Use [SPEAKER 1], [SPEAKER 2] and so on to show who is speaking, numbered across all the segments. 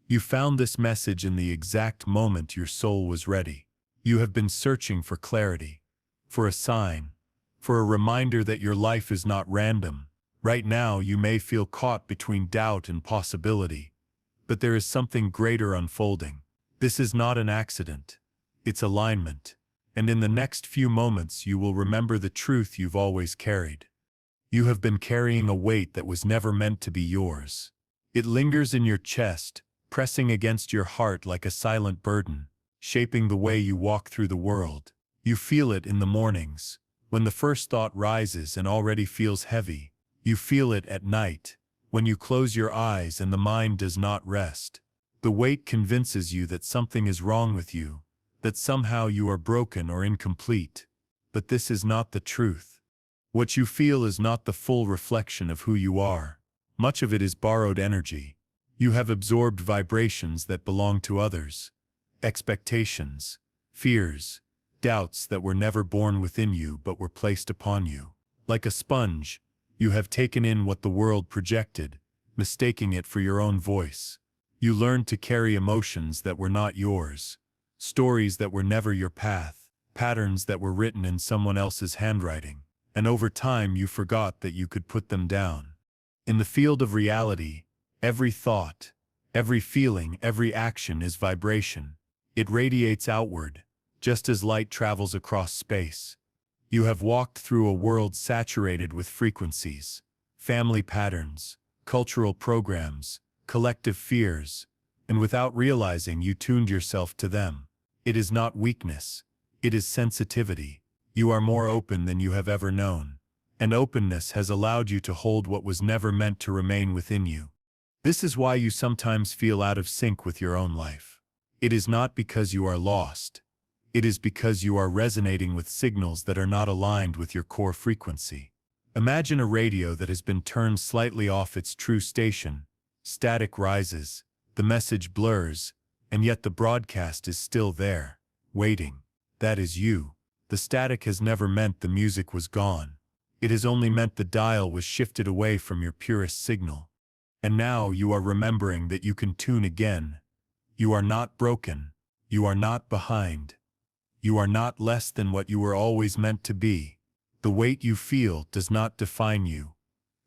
[SPEAKER 1] You found this message in the exact moment your soul was ready. You have been searching for clarity, for a sign, for a reminder that your life is not random. Right now you may feel caught between doubt and possibility, but there is something greater unfolding. This is not an accident. It's alignment. And in the next few moments you will remember the truth you've always carried. You have been carrying a weight that was never meant to be yours. It lingers in your chest, pressing against your heart like a silent burden, shaping the way you walk through the world. You feel it in the mornings, when the first thought rises and already feels heavy. You feel it at night, when you close your eyes and the mind does not rest. The weight convinces you that something is wrong with you, that somehow you are broken or incomplete. But this is not the truth. What you feel is not the full reflection of who you are. Much of it is borrowed energy. You have absorbed vibrations that belong to others, expectations, fears, doubts that were never born within you but were placed upon you. Like a sponge, you have taken in what the world projected, mistaking it for your own voice. You learned to carry emotions that were not yours, stories that were never your path, patterns that were written in someone else's handwriting, and over time you forgot that you could put them down. In the field of reality, every thought, every feeling, every action is vibration. It radiates outward, just as light travels across space. You have walked through a world saturated with frequencies, family patterns, cultural programs, collective fears, and without realizing you tuned yourself to them. It is not weakness, it is sensitivity. You are more open than you have ever known, and openness has allowed you to hold what was never meant to remain within you. This is why you sometimes feel out of sync with your own life. It is not because you are lost. It is because you are resonating with signals that are not aligned with your core frequency. Imagine a radio that has been turned slightly off its true station. Static rises, the message blurs, and yet the broadcast is still there, waiting. That is you. The static has never meant the music was gone. It has only meant the dial was shifted away from your purest signal. And now you are remembering that you can tune again. You are not broken. You are not behind. You are not less than what you were always meant to be. The weight you feel does not define you.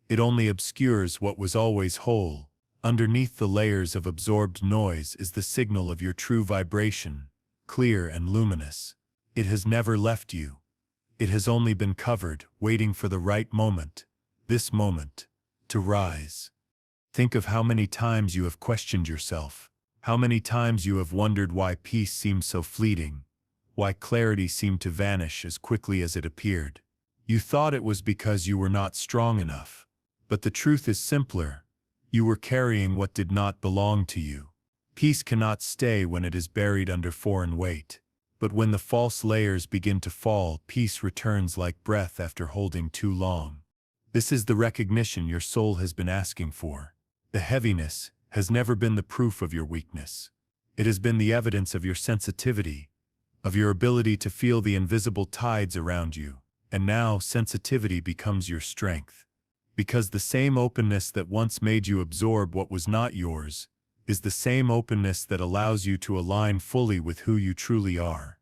[SPEAKER 1] It only obscures what was always whole. Underneath the layers of absorbed noise is the signal of your true vibration, clear and luminous. It has never left you. It has only been covered, waiting for the right moment, this moment, to rise. Think of how many times you have questioned yourself, how many times you have wondered why peace seemed so fleeting, why clarity seemed to vanish as quickly as it appeared. You thought it was because you were not strong enough. But the truth is simpler. You were carrying what did not belong to you. Peace cannot stay when it is buried under foreign weight. But when the false layers begin to fall, peace returns like breath after holding too long. This is the recognition your soul has been asking for. The heaviness has never been the proof of your weakness. It has been the evidence of your sensitivity, of your ability to feel the invisible tides around you. And now sensitivity becomes your strength. Because the same openness that once made you absorb what was not yours is the same openness that allows you to align fully with who you truly are.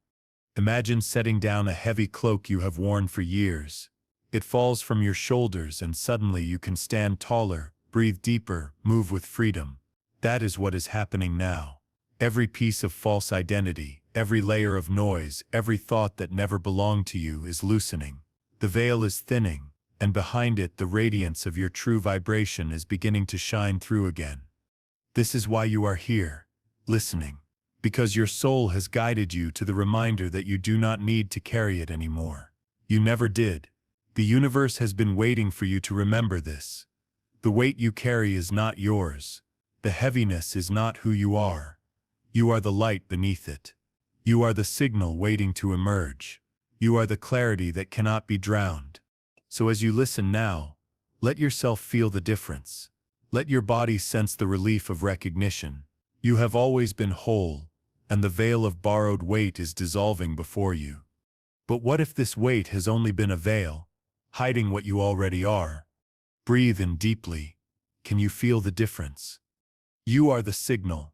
[SPEAKER 1] Imagine setting down a heavy cloak you have worn for years. It falls from your shoulders and suddenly you can stand taller, breathe deeper, move with freedom. That is what is happening now. Every piece of false identity, every layer of noise, every thought that never belonged to you is loosening. The veil is thinning, and behind it the radiance of your true vibration is beginning to shine through again. This is why you are here, listening. Because your soul has guided you to the reminder that you do not need to carry it anymore. You never did. The universe has been waiting for you to remember this. The weight you carry is not yours. The heaviness is not who you are. You are the light beneath it. You are the signal waiting to emerge. You are the clarity that cannot be drowned. So as you listen now, let yourself feel the difference. Let your body sense the relief of recognition. You have always been whole, and the veil of borrowed weight is dissolving before you. But what if this weight has only been a veil, hiding what you already are? Breathe in deeply. Can you feel the difference? You are the signal.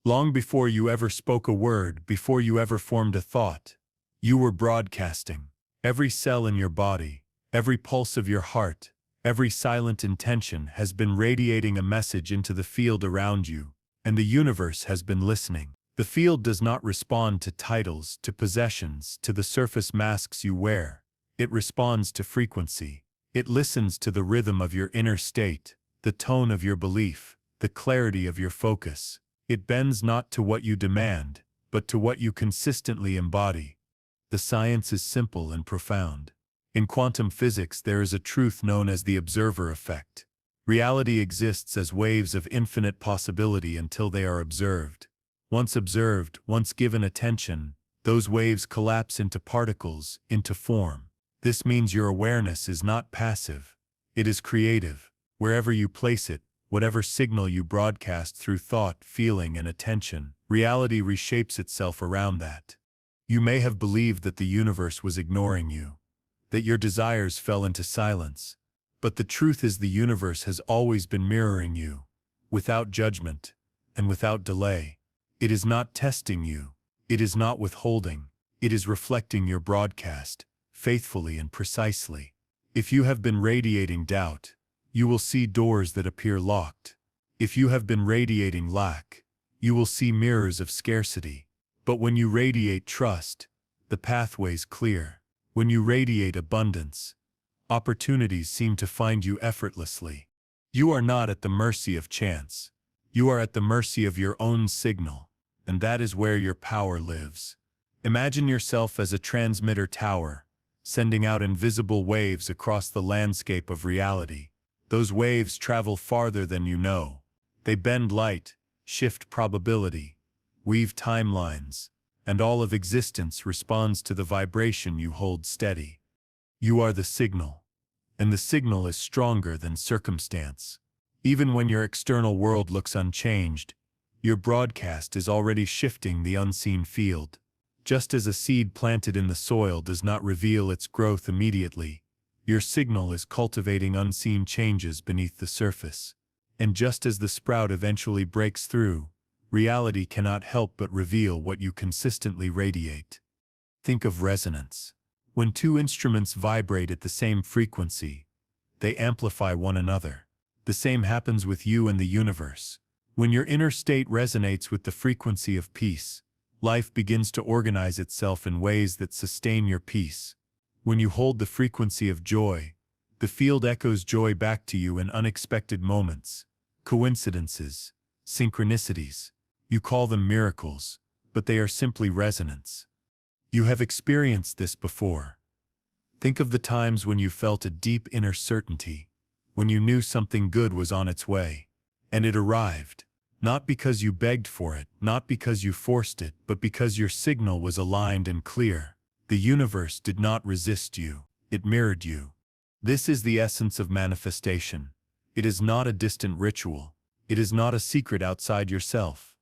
[SPEAKER 1] Long before you ever spoke a word, before you ever formed a thought, you were broadcasting. Every cell in your body, every pulse of your heart, every silent intention has been radiating a message into the field around you, and the universe has been listening. The field does not respond to titles, to possessions, to the surface masks you wear. It responds to frequency. It listens to the rhythm of your inner state, the tone of your belief, the clarity of your focus. It bends not to what you demand, but to what you consistently embody. The science is simple and profound. In quantum physics, there is a truth known as the observer effect. Reality exists as waves of infinite possibility until they are observed. Once observed, once given attention, those waves collapse into particles, into form. This means your awareness is not passive. It is creative. Wherever you place it, whatever signal you broadcast through thought, feeling, and attention, reality reshapes itself around that. You may have believed that the universe was ignoring you, that your desires fell into silence. But the truth is the universe has always been mirroring you, without judgment, and without delay. It is not testing you. It is not withholding. It is reflecting your broadcast, faithfully and precisely. If you have been radiating doubt, you will see doors that appear locked. If you have been radiating lack, you will see mirrors of scarcity. But when you radiate trust, the pathway's clear. When you radiate abundance, opportunities seem to find you effortlessly. You are not at the mercy of chance. You are at the mercy of your own signal, and that is where your power lives. Imagine yourself as a transmitter tower, sending out invisible waves across the landscape of reality. Those waves travel farther than you know. They bend light, shift probability, weave timelines, and all of existence responds to the vibration you hold steady. You are the signal, and the signal is stronger than circumstance. Even when your external world looks unchanged, your broadcast is already shifting the unseen field. Just as a seed planted in the soil does not reveal its growth immediately, your signal is cultivating unseen changes beneath the surface. And just as the sprout eventually breaks through, reality cannot help but reveal what you consistently radiate. Think of resonance. When two instruments vibrate at the same frequency, they amplify one another. The same happens with you and the universe. When your inner state resonates with the frequency of peace, life begins to organize itself in ways that sustain your peace. When you hold the frequency of joy, the field echoes joy back to you in unexpected moments. Coincidences, synchronicities. You call them miracles, but they are simply resonance. You have experienced this before. Think of the times when you felt a deep inner certainty, when you knew something good was on its way, and it arrived. Not because you begged for it, not because you forced it, but because your signal was aligned and clear. The universe did not resist you, it mirrored you. This is the essence of manifestation. It is not a distant ritual. It is not a secret outside yourself.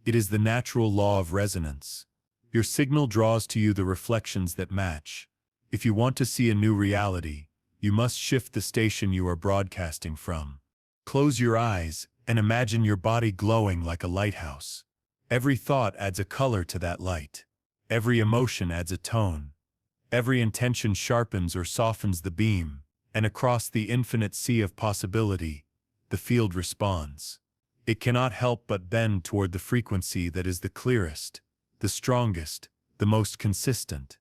[SPEAKER 1] It is the natural law of resonance. Your signal draws to you the reflections that match. If you want to see a new reality, you must shift the station you are broadcasting from. Close your eyes and imagine your body glowing like a lighthouse. Every thought adds a color to that light. Every emotion adds a tone. Every intention sharpens or softens the beam, and across the infinite sea of possibility, the field responds. It cannot help but bend toward the frequency that is the clearest, the strongest, the most consistent.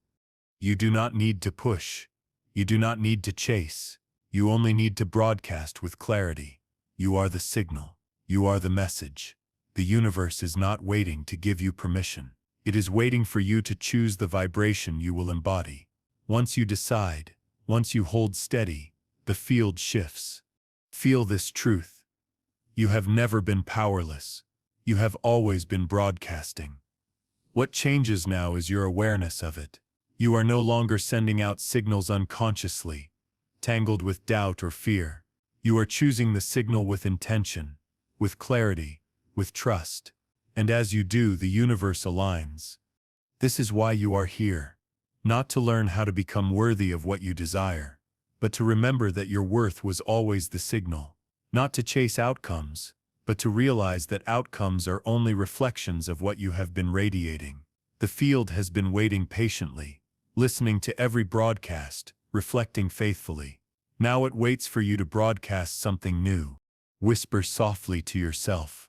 [SPEAKER 1] You do not need to push. You do not need to chase. You only need to broadcast with clarity. You are the signal. You are the message. The universe is not waiting to give you permission. It is waiting for you to choose the vibration you will embody. Once you decide, once you hold steady, the field shifts. Feel this truth. You have never been powerless. You have always been broadcasting. What changes now is your awareness of it. You are no longer sending out signals unconsciously, tangled with doubt or fear. You are choosing the signal with intention, with clarity, with trust. And as you do, the universe aligns. This is why you are here. Not to learn how to become worthy of what you desire, but to remember that your worth was always the signal. Not to chase outcomes, but to realize that outcomes are only reflections of what you have been radiating. The field has been waiting patiently, listening to every broadcast, reflecting faithfully. Now it waits for you to broadcast something new. Whisper softly to yourself,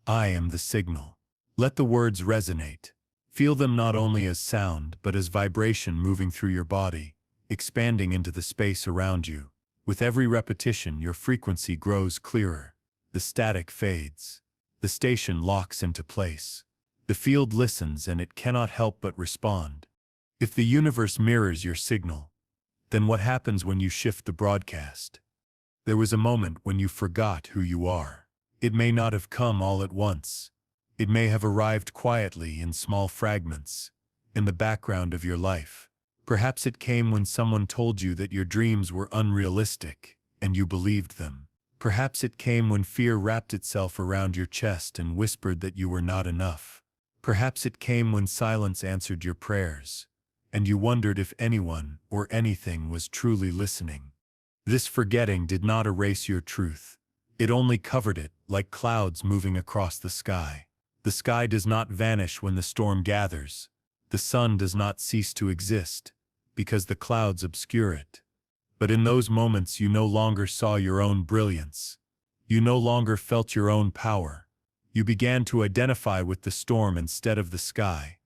[SPEAKER 1] "I am the signal." Let the words resonate. Feel them not only as sound but as vibration moving through your body, expanding into the space around you. With every repetition, your frequency grows clearer. The static fades. The station locks into place. The field listens and it cannot help but respond. If the universe mirrors your signal, then what happens when you shift the broadcast? There was a moment when you forgot who you are. It may not have come all at once. It may have arrived quietly in small fragments, in the background of your life. Perhaps it came when someone told you that your dreams were unrealistic, and you believed them. Perhaps it came when fear wrapped itself around your chest and whispered that you were not enough. Perhaps it came when silence answered your prayers, and you wondered if anyone or anything was truly listening. This forgetting did not erase your truth. It only covered it, like clouds moving across the sky. The sky does not vanish when the storm gathers. The sun does not cease to exist, because the clouds obscure it. But in those moments you no longer saw your own brilliance. You no longer felt your own power. You began to identify with the storm instead of the sky.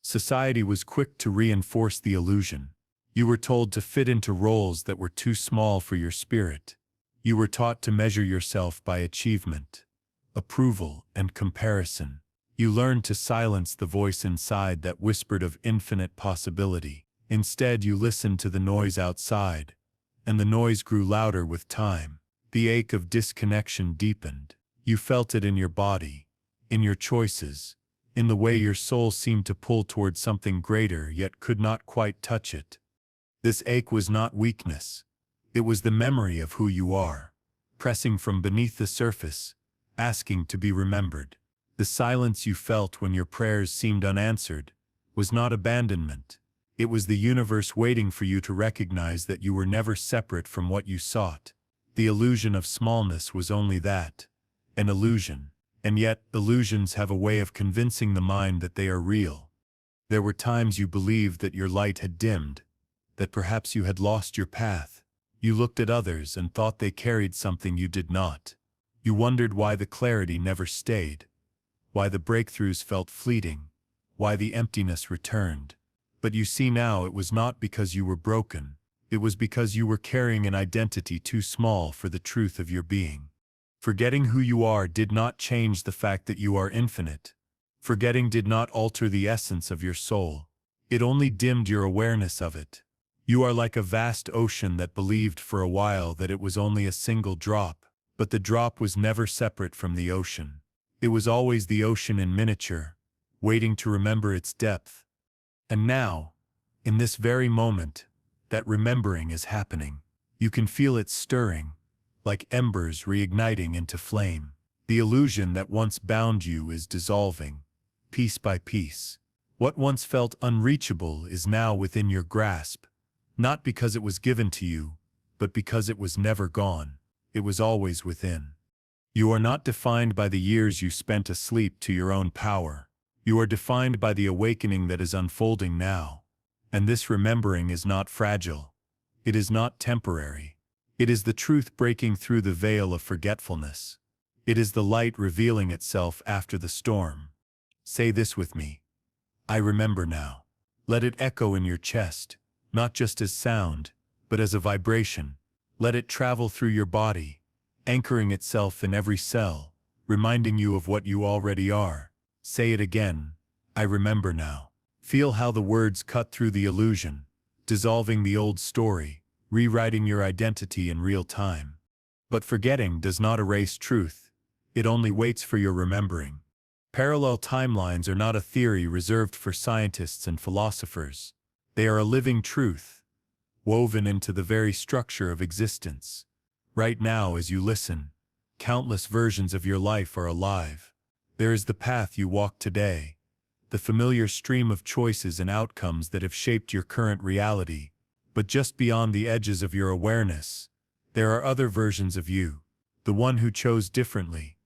[SPEAKER 1] Society was quick to reinforce the illusion. You were told to fit into roles that were too small for your spirit. You were taught to measure yourself by achievement, approval, and comparison. You learned to silence the voice inside that whispered of infinite possibility. Instead, you listened to the noise outside, and the noise grew louder with time. The ache of disconnection deepened. You felt it in your body, in your choices, in the way your soul seemed to pull toward something greater yet could not quite touch it. This ache was not weakness. It was the memory of who you are, pressing from beneath the surface, asking to be remembered. The silence you felt when your prayers seemed unanswered was not abandonment. It was the universe waiting for you to recognize that you were never separate from what you sought. The illusion of smallness was only that, an illusion. And yet, illusions have a way of convincing the mind that they are real. There were times you believed that your light had dimmed, that perhaps you had lost your path. You looked at others and thought they carried something you did not. You wondered why the clarity never stayed, why the breakthroughs felt fleeting, why the emptiness returned. But you see now, it was not because you were broken. It was because you were carrying an identity too small for the truth of your being. Forgetting who you are did not change the fact that you are infinite. Forgetting did not alter the essence of your soul. It only dimmed your awareness of it. You are like a vast ocean that believed for a while that it was only a single drop, but the drop was never separate from the ocean. It was always the ocean in miniature, waiting to remember its depth. And now, in this very moment, that remembering is happening. You can feel it stirring, like embers reigniting into flame. The illusion that once bound you is dissolving, piece by piece. What once felt unreachable is now within your grasp, not because it was given to you, but because it was never gone. It was always within. You are not defined by the years you spent asleep to your own power. You are defined by the awakening that is unfolding now. And this remembering is not fragile. It is not temporary. It is the truth breaking through the veil of forgetfulness. It is the light revealing itself after the storm. Say this with me. I remember now. Let it echo in your chest, not just as sound, but as a vibration. Let it travel through your body, anchoring itself in every cell, reminding you of what you already are. Say it again. I remember now. Feel how the words cut through the illusion, dissolving the old story, rewriting your identity in real time. But forgetting does not erase truth. It only waits for your remembering. Parallel timelines are not a theory reserved for scientists and philosophers. They are a living truth, woven into the very structure of existence. Right now, as you listen, countless versions of your life are alive. There is the path you walk today, the familiar stream of choices and outcomes that have shaped your current reality. But just beyond the edges of your awareness, there are other versions of you, the one who chose differently,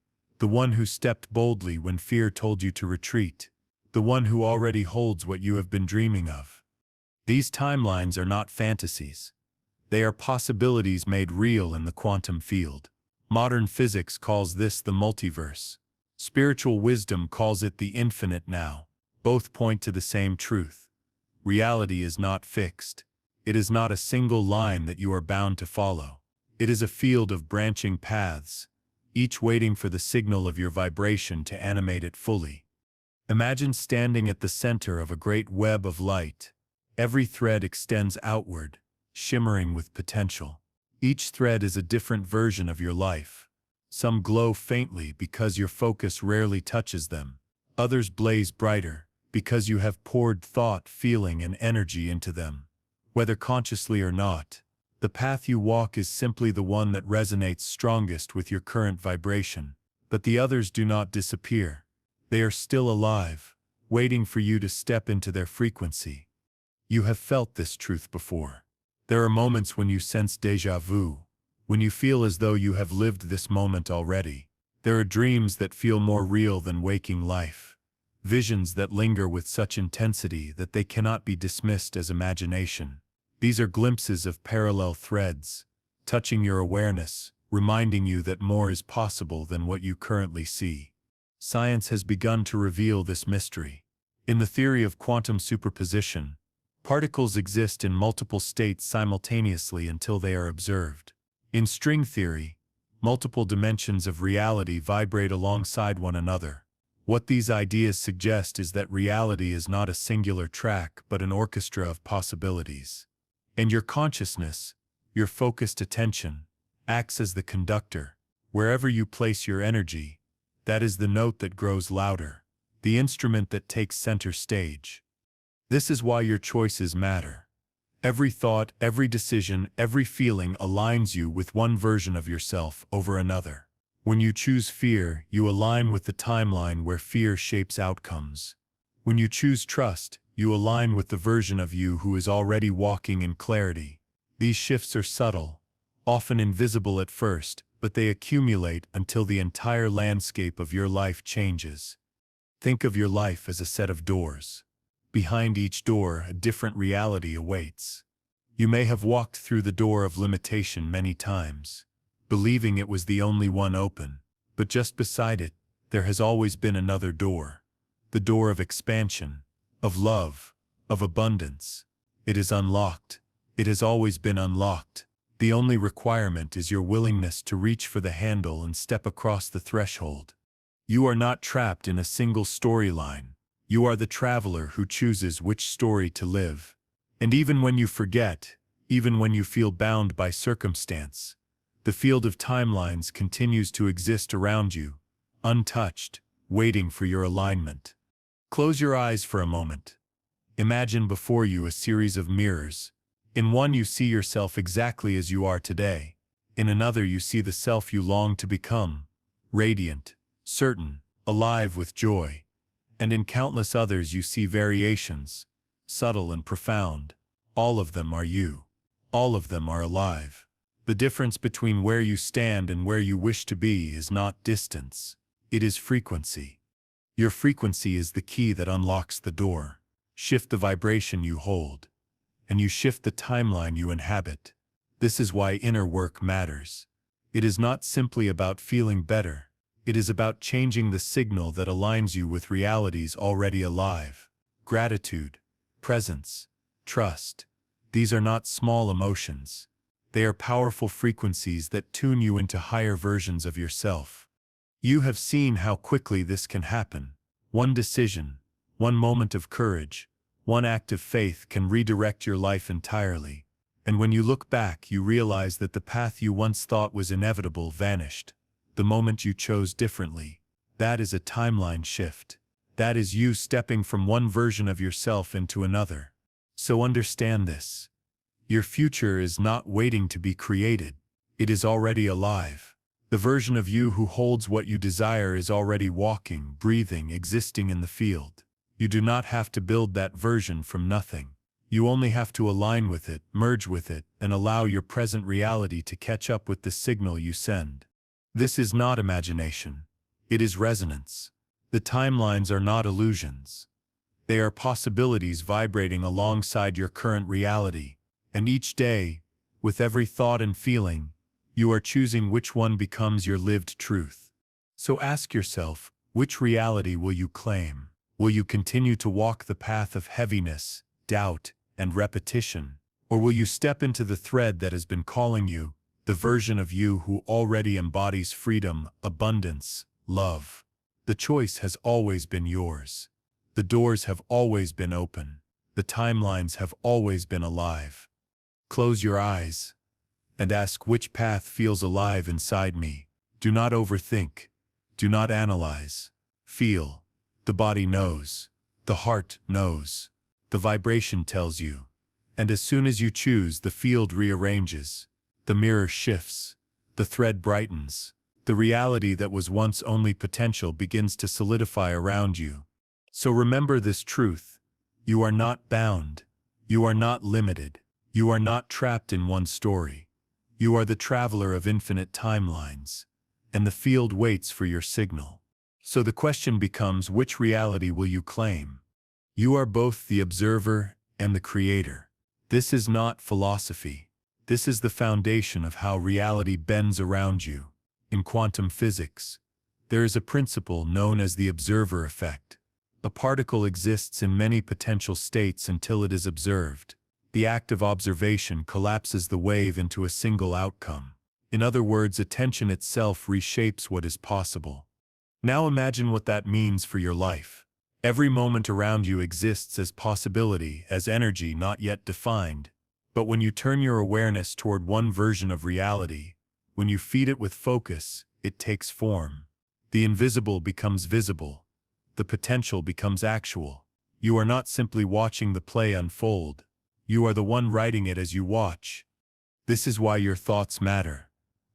[SPEAKER 1] the one who stepped boldly when fear told you to retreat, the one who already holds what you have been dreaming of. These timelines are not fantasies. They are possibilities made real in the quantum field. Modern physics calls this the multiverse. Spiritual wisdom calls it the infinite now. Both point to the same truth. Reality is not fixed. It is not a single line that you are bound to follow. It is a field of branching paths, each waiting for the signal of your vibration to animate it fully. Imagine standing at the center of a great web of light. Every thread extends outward, shimmering with potential. Each thread is a different version of your life. Some glow faintly because your focus rarely touches them. Others blaze brighter because you have poured thought, feeling, and energy into them. Whether consciously or not, the path you walk is simply the one that resonates strongest with your current vibration. But the others do not disappear. They are still alive, waiting for you to step into their frequency. You have felt this truth before. There are moments when you sense déjà vu, when you feel as though you have lived this moment already. There are dreams that feel more real than waking life. Visions that linger with such intensity that they cannot be dismissed as imagination. These are glimpses of parallel threads, touching your awareness, reminding you that more is possible than what you currently see. Science has begun to reveal this mystery. In the theory of quantum superposition, particles exist in multiple states simultaneously until they are observed. In string theory, multiple dimensions of reality vibrate alongside one another. What these ideas suggest is that reality is not a singular track but an orchestra of possibilities. And your consciousness, your focused attention, acts as the conductor. Wherever you place your energy, that is the note that grows louder, the instrument that takes center stage. This is why your choices matter. Every thought, every decision, every feeling aligns you with one version of yourself over another. When you choose fear, you align with the timeline where fear shapes outcomes. When you choose trust, you align with the version of you who is already walking in clarity. These shifts are subtle, often invisible at first, but they accumulate until the entire landscape of your life changes. Think of your life as a set of doors. Behind each door, a different reality awaits. You may have walked through the door of limitation many times, believing it was the only one open, but just beside it, there has always been another door. The door of expansion, of love, of abundance. It is unlocked. It has always been unlocked. The only requirement is your willingness to reach for the handle and step across the threshold. You are not trapped in a single storyline. You are the traveler who chooses which story to live. And even when you forget, even when you feel bound by circumstance, the field of timelines continues to exist around you, untouched, waiting for your alignment. Close your eyes for a moment. Imagine before you a series of mirrors. In one you see yourself exactly as you are today. In another you see the self you long to become, radiant, certain, alive with joy. And in countless others you see variations, subtle and profound. All of them are you. All of them are alive. The difference between where you stand and where you wish to be is not distance. It is frequency. Your frequency is the key that unlocks the door. Shift the vibration you hold, and you shift the timeline you inhabit. This is why inner work matters. It is not simply about feeling better. It is about changing the signal that aligns you with realities already alive. Gratitude, presence, trust. These are not small emotions. They are powerful frequencies that tune you into higher versions of yourself. You have seen how quickly this can happen. One decision, one moment of courage, one act of faith can redirect your life entirely. And when you look back, you realize that the path you once thought was inevitable vanished. The moment you chose differently. That is a timeline shift. That is you stepping from one version of yourself into another. So understand this. Your future is not waiting to be created. It is already alive. The version of you who holds what you desire is already walking, breathing, existing in the field. You do not have to build that version from nothing. You only have to align with it, merge with it, and allow your present reality to catch up with the signal you send. This is not imagination. It is resonance. The timelines are not illusions. They are possibilities vibrating alongside your current reality, and each day, with every thought and feeling, you are choosing which one becomes your lived truth. So ask yourself, which reality will you claim? Will you continue to walk the path of heaviness, doubt, and repetition? Or will you step into the thread that has been calling you, the version of you who already embodies freedom, abundance, love? The choice has always been yours. The doors have always been open. The timelines have always been alive. Close your eyes and ask which path feels alive inside me. Do not overthink. Do not analyze. Feel. The body knows. The heart knows. The vibration tells you. And as soon as you choose, the field rearranges. The mirror shifts. The thread brightens. The reality that was once only potential begins to solidify around you. So remember this truth. You are not bound. You are not limited. You are not trapped in one story. You are the traveler of infinite timelines. And the field waits for your signal. So the question becomes, which reality will you claim? You are both the observer and the creator. This is not philosophy. This is the foundation of how reality bends around you. In quantum physics, there is a principle known as the observer effect. A particle exists in many potential states until it is observed. The act of observation collapses the wave into a single outcome. In other words, attention itself reshapes what is possible. Now imagine what that means for your life. Every moment around you exists as possibility, as energy not yet defined. But when you turn your awareness toward one version of reality, when you feed it with focus, it takes form. The invisible becomes visible. The potential becomes actual. You are not simply watching the play unfold. You are the one writing it as you watch. This is why your thoughts matter.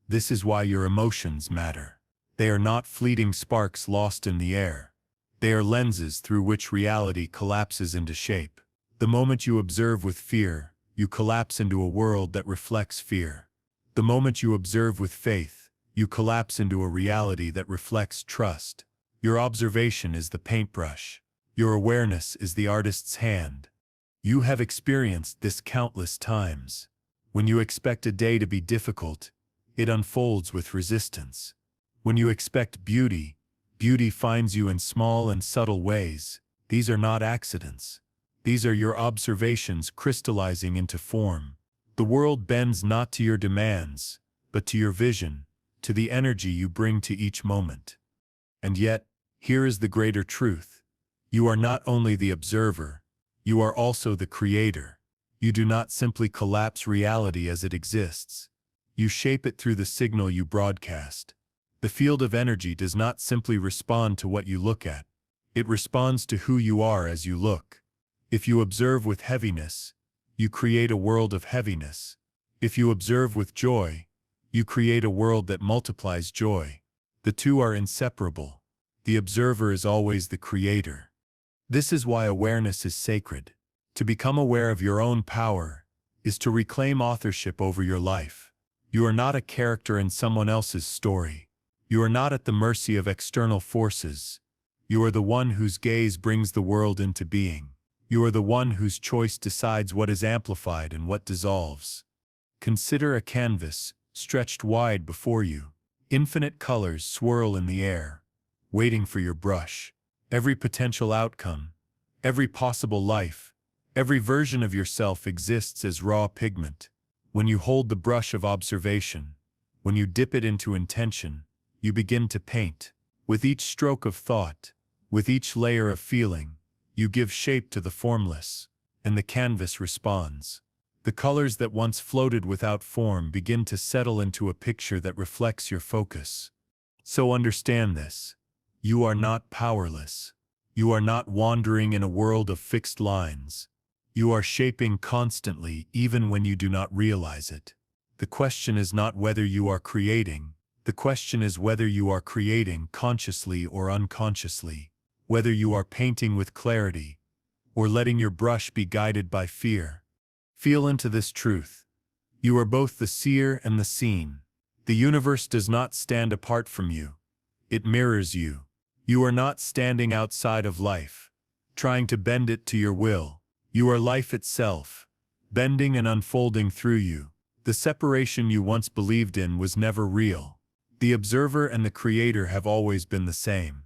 [SPEAKER 1] This is why your emotions matter. They are not fleeting sparks lost in the air. They are lenses through which reality collapses into shape. The moment you observe with fear, you collapse into a world that reflects fear. The moment you observe with faith, you collapse into a reality that reflects trust. Your observation is the paintbrush. Your awareness is the artist's hand. You have experienced this countless times. When you expect a day to be difficult, it unfolds with resistance. When you expect beauty, beauty finds you in small and subtle ways. These are not accidents. These are your observations crystallizing into form. The world bends not to your demands, but to your vision, to the energy you bring to each moment. And yet, here is the greater truth. You are not only the observer, you are also the creator. You do not simply collapse reality as it exists. You shape it through the signal you broadcast. The field of energy does not simply respond to what you look at. It responds to who you are as you look. If you observe with heaviness, you create a world of heaviness. If you observe with joy, you create a world that multiplies joy. The two are inseparable. The observer is always the creator. This is why awareness is sacred. To become aware of your own power is to reclaim authorship over your life. You are not a character in someone else's story. You are not at the mercy of external forces. You are the one whose gaze brings the world into being. You are the one whose choice decides what is amplified and what dissolves. Consider a canvas stretched wide before you. Infinite colors swirl in the air, waiting for your brush. Every potential outcome, every possible life, every version of yourself exists as raw pigment. When you hold the brush of observation, when you dip it into intention, you begin to paint. With each stroke of thought, with each layer of feeling, you give shape to the formless, and the canvas responds. The colors that once floated without form begin to settle into a picture that reflects your focus. So understand this. You are not powerless. You are not wandering in a world of fixed lines. You are shaping constantly even when you do not realize it. The question is not whether you are creating. The question is whether you are creating consciously or unconsciously, whether you are painting with clarity, or letting your brush be guided by fear. Feel into this truth. You are both the seer and the seen. The universe does not stand apart from you. It mirrors you. You are not standing outside of life, trying to bend it to your will. You are life itself, bending and unfolding through you. The separation you once believed in was never real. The observer and the creator have always been the same.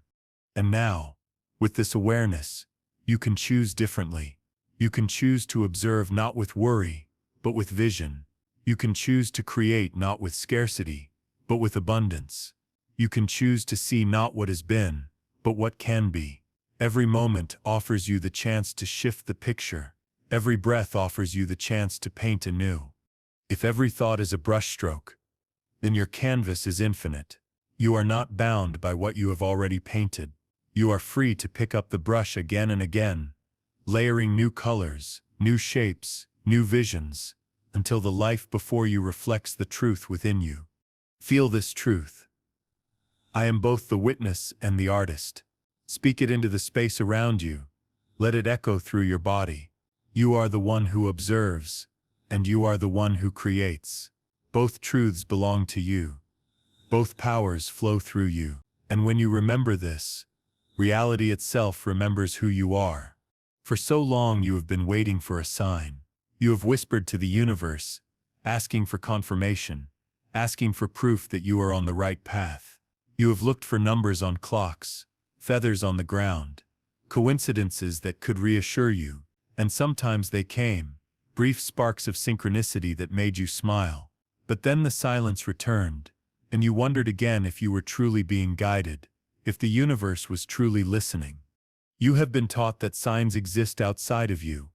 [SPEAKER 1] And now, with this awareness, you can choose differently. You can choose to observe not with worry, but with vision. You can choose to create not with scarcity, but with abundance. You can choose to see not what has been, but what can be. Every moment offers you the chance to shift the picture. Every breath offers you the chance to paint anew. If every thought is a brushstroke, then your canvas is infinite. You are not bound by what you have already painted. You are free to pick up the brush again and again, layering new colors, new shapes, new visions, until the life before you reflects the truth within you. Feel this truth. I am both the witness and the artist. Speak it into the space around you. Let it echo through your body. You are the one who observes, and you are the one who creates. Both truths belong to you. Both powers flow through you. And when you remember this, reality itself remembers who you are. For so long you have been waiting for a sign. You have whispered to the universe, asking for confirmation, asking for proof that you are on the right path. You have looked for numbers on clocks, feathers on the ground, coincidences that could reassure you, and sometimes they came, brief sparks of synchronicity that made you smile. But then the silence returned, and you wondered again if you were truly being guided, if the universe was truly listening. You have been taught that signs exist outside of you,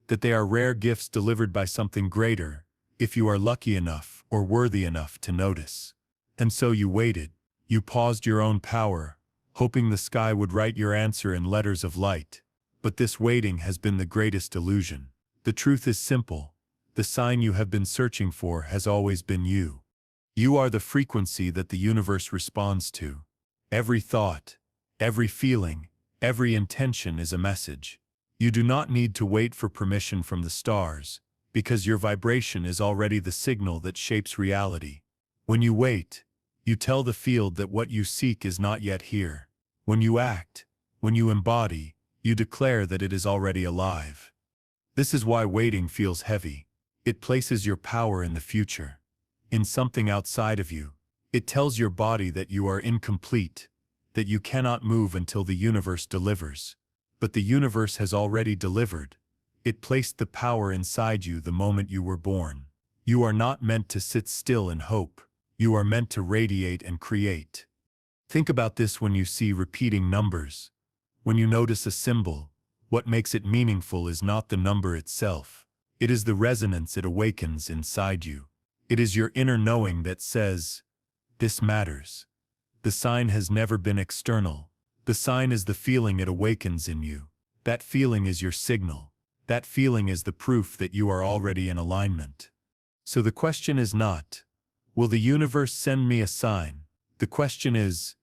[SPEAKER 1] that they are rare gifts delivered by something greater, if you are lucky enough or worthy enough to notice. And so you waited. You paused your own power, hoping the sky would write your answer in letters of light. But this waiting has been the greatest illusion. The truth is simple. The sign you have been searching for has always been you. You are the frequency that the universe responds to. Every thought, every feeling, every intention is a message. You do not need to wait for permission from the stars, because your vibration is already the signal that shapes reality. When you wait, you tell the field that what you seek is not yet here. When you act, when you embody, you declare that it is already alive. This is why waiting feels heavy. It places your power in the future, in something outside of you. It tells your body that you are incomplete, that you cannot move until the universe delivers. But the universe has already delivered. It placed the power inside you the moment you were born. You are not meant to sit still in hope. You are meant to radiate and create. Think about this when you see repeating numbers. When you notice a symbol, what makes it meaningful is not the number itself. It is the resonance it awakens inside you. It is your inner knowing that says, "This matters." The sign has never been external. The sign is the feeling it awakens in you. That feeling is your signal. That feeling is the proof that you are already in alignment. So the question is not, will the universe send me a sign? The question is,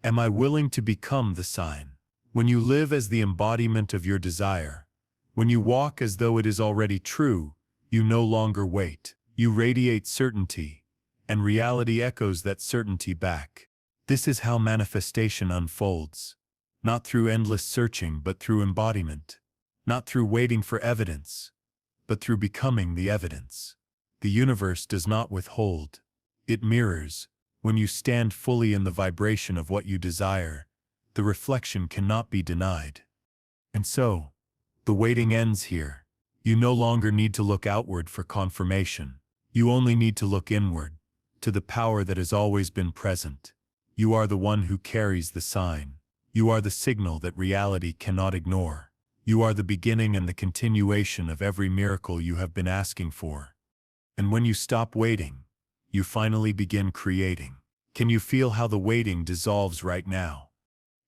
[SPEAKER 1] am I willing to become the sign? When you live as the embodiment of your desire, when you walk as though it is already true, you no longer wait. You radiate certainty, and reality echoes that certainty back. This is how manifestation unfolds. Not through endless searching, but through embodiment. Not through waiting for evidence, but through becoming the evidence. The universe does not withhold. It mirrors. When you stand fully in the vibration of what you desire, the reflection cannot be denied. And so, the waiting ends here. You no longer need to look outward for confirmation. You only need to look inward, to the power that has always been present. You are the one who carries the sign. You are the signal that reality cannot ignore. You are the beginning and the continuation of every miracle you have been asking for. And when you stop waiting, you finally begin creating. Can you feel how the waiting dissolves right now?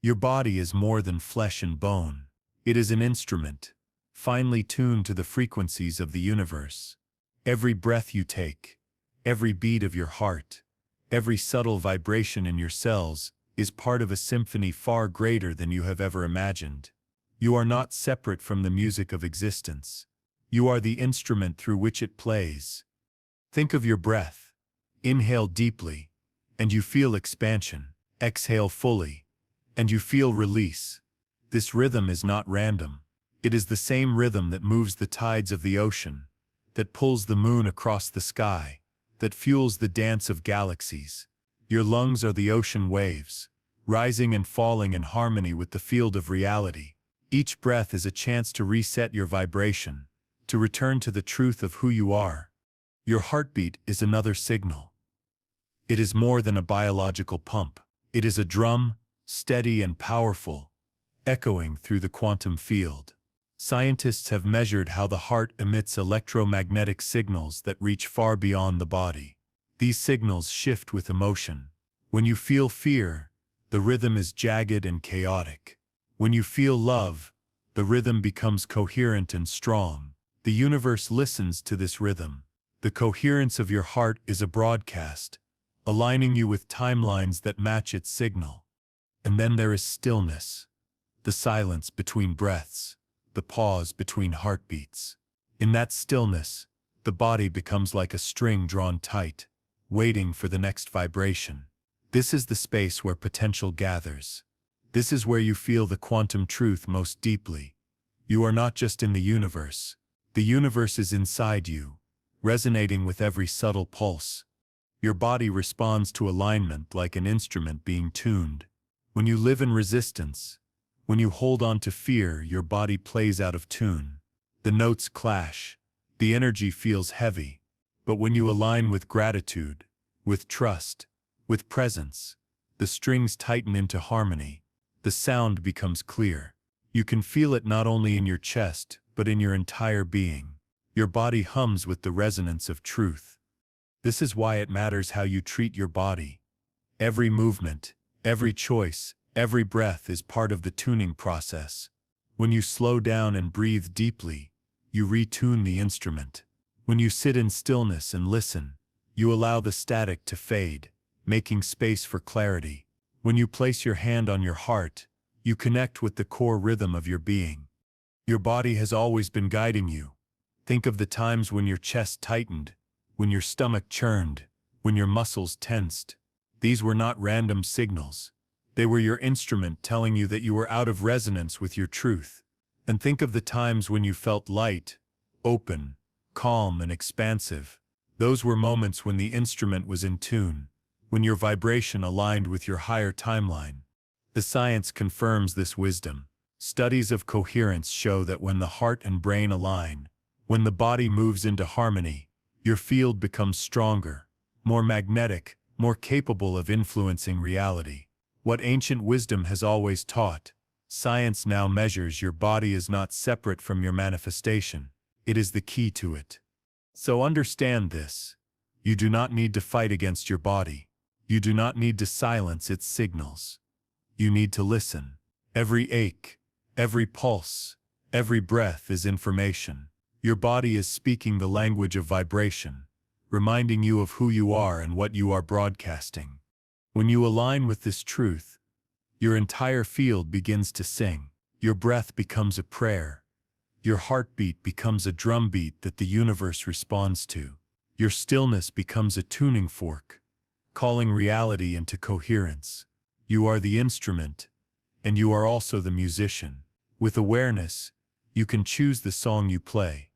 [SPEAKER 1] Your body is more than flesh and bone. It is an instrument, finely tuned to the frequencies of the universe. Every breath you take, every beat of your heart, every subtle vibration in your cells is part of a symphony far greater than you have ever imagined. You are not separate from the music of existence. You are the instrument through which it plays. Think of your breath. Inhale deeply, and you feel expansion. Exhale fully, and you feel release. This rhythm is not random. It is the same rhythm that moves the tides of the ocean, that pulls the moon across the sky, that fuels the dance of galaxies. Your lungs are the ocean waves, rising and falling in harmony with the field of reality. Each breath is a chance to reset your vibration, to return to the truth of who you are. Your heartbeat is another signal. It is more than a biological pump. It is a drum, steady and powerful, echoing through the quantum field. Scientists have measured how the heart emits electromagnetic signals that reach far beyond the body. These signals shift with emotion. When you feel fear, the rhythm is jagged and chaotic. When you feel love, the rhythm becomes coherent and strong. The universe listens to this rhythm. The coherence of your heart is a broadcast, aligning you with timelines that match its signal. And then there is stillness, the silence between breaths, the pause between heartbeats. In that stillness, the body becomes like a string drawn tight, waiting for the next vibration. This is the space where potential gathers. This is where you feel the quantum truth most deeply. You are not just in the universe. The universe is inside you, resonating with every subtle pulse. Your body responds to alignment like an instrument being tuned. When you live in resistance, when you hold on to fear, your body plays out of tune. The notes clash, the energy feels heavy. But when you align with gratitude, with trust, with presence, the strings tighten into harmony. The sound becomes clear. You can feel it not only in your chest, but in your entire being. Your body hums with the resonance of truth. This is why it matters how you treat your body. Every movement, every choice, every breath is part of the tuning process. When you slow down and breathe deeply, you retune the instrument. When you sit in stillness and listen, you allow the static to fade, making space for clarity. When you place your hand on your heart, you connect with the core rhythm of your being. Your body has always been guiding you. Think of the times when your chest tightened, when your stomach churned, when your muscles tensed. These were not random signals. They were your instrument telling you that you were out of resonance with your truth. And think of the times when you felt light, open, calm, and expansive. Those were moments when the instrument was in tune, when your vibration aligned with your higher timeline. The science confirms this wisdom. Studies of coherence show that when the heart and brain align, when the body moves into harmony, your field becomes stronger, more magnetic, more capable of influencing reality. What ancient wisdom has always taught, science now measures your body is not separate from your manifestation. It is the key to it. So understand this. You do not need to fight against your body. You do not need to silence its signals. You need to listen. Every ache, every pulse, every breath is information. Your body is speaking the language of vibration, reminding you of who you are and what you are broadcasting. When you align with this truth, your entire field begins to sing. Your breath becomes a prayer. Your heartbeat becomes a drumbeat that the universe responds to. Your stillness becomes a tuning fork, calling reality into coherence. You are the instrument, and you are also the musician. With awareness, you can choose the song you play.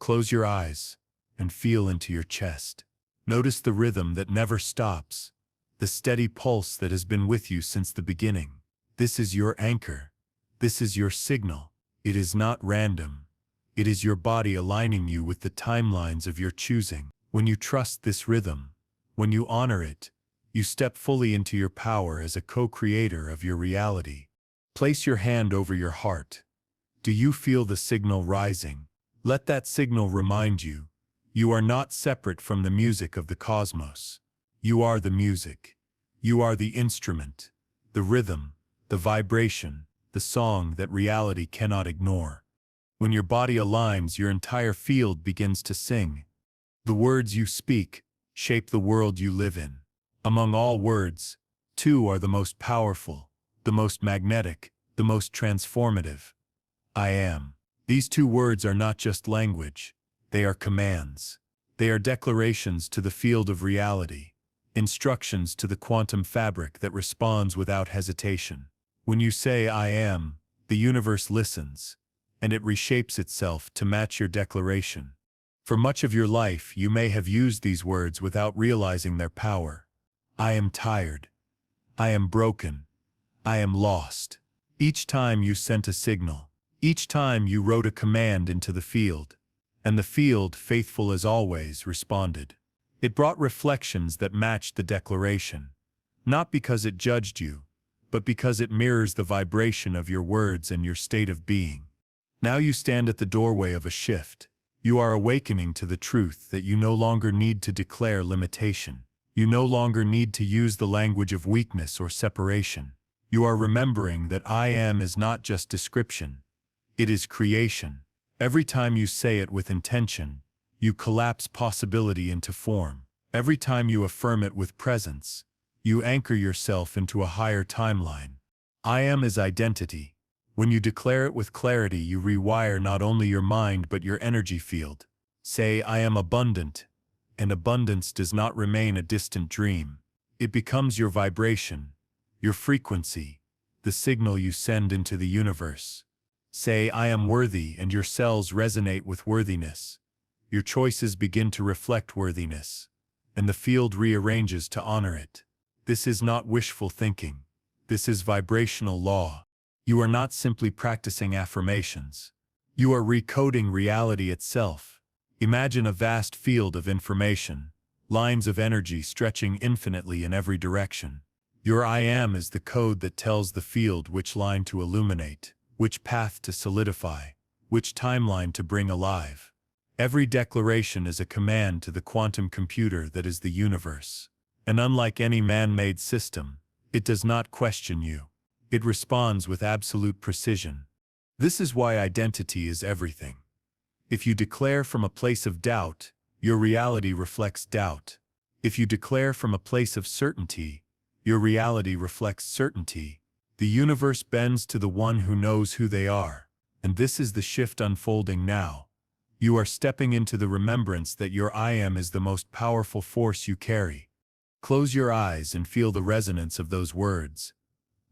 [SPEAKER 1] Close your eyes and feel into your chest. Notice the rhythm that never stops, the steady pulse that has been with you since the beginning. This is your anchor. This is your signal. It is not random. It is your body aligning you with the timelines of your choosing. When you trust this rhythm, when you honor it, you step fully into your power as a co-creator of your reality. Place your hand over your heart. Do you feel the signal rising? Let that signal remind you, you are not separate from the music of the cosmos. You are the music. You are the instrument, the rhythm, the vibration, the song that reality cannot ignore. When your body aligns, your entire field begins to sing. The words you speak shape the world you live in. Among all words, two are the most powerful, the most magnetic, the most transformative. I am. These two words are not just language. They are commands. They are declarations to the field of reality. instructions to the quantum fabric that responds without hesitation. When you say I am, the universe listens, and it reshapes itself to match your declaration. For much of your life, you may have used these words without realizing their power. I am tired. I am broken. I am lost. Each time you sent a signal, each time you wrote a command into the field, and the field, faithful as always, responded. It brought reflections that matched the declaration, not because it judged you, but because it mirrors the vibration of your words and your state of being. Now you stand at the doorway of a shift. You are awakening to the truth that you no longer need to declare limitation. You no longer need to use the language of weakness or separation. You are remembering that I am is not just description. It is creation. Every time you say it with intention, you collapse possibility into form. Every time you affirm it with presence, you anchor yourself into a higher timeline. I am is identity. When you declare it with clarity, you rewire not only your mind but your energy field. Say, I am abundant, and abundance does not remain a distant dream. It becomes your vibration, your frequency, the signal you send into the universe. Say, I am worthy, and your cells resonate with worthiness. Your choices begin to reflect worthiness, and the field rearranges to honor it. This is not wishful thinking. This is vibrational law. You are not simply practicing affirmations. You are recoding reality itself. Imagine a vast field of information, lines of energy stretching infinitely in every direction. Your I am is the code that tells the field which line to illuminate, which path to solidify, which timeline to bring alive. Every declaration is a command to the quantum computer that is the universe. And unlike any man-made system, it does not question you. It responds with absolute precision. This is why identity is everything. If you declare from a place of doubt, your reality reflects doubt. If you declare from a place of certainty, your reality reflects certainty. The universe bends to the one who knows who they are, and this is the shift unfolding now. You are stepping into the remembrance that your I am is the most powerful force you carry. Close your eyes and feel the resonance of those words.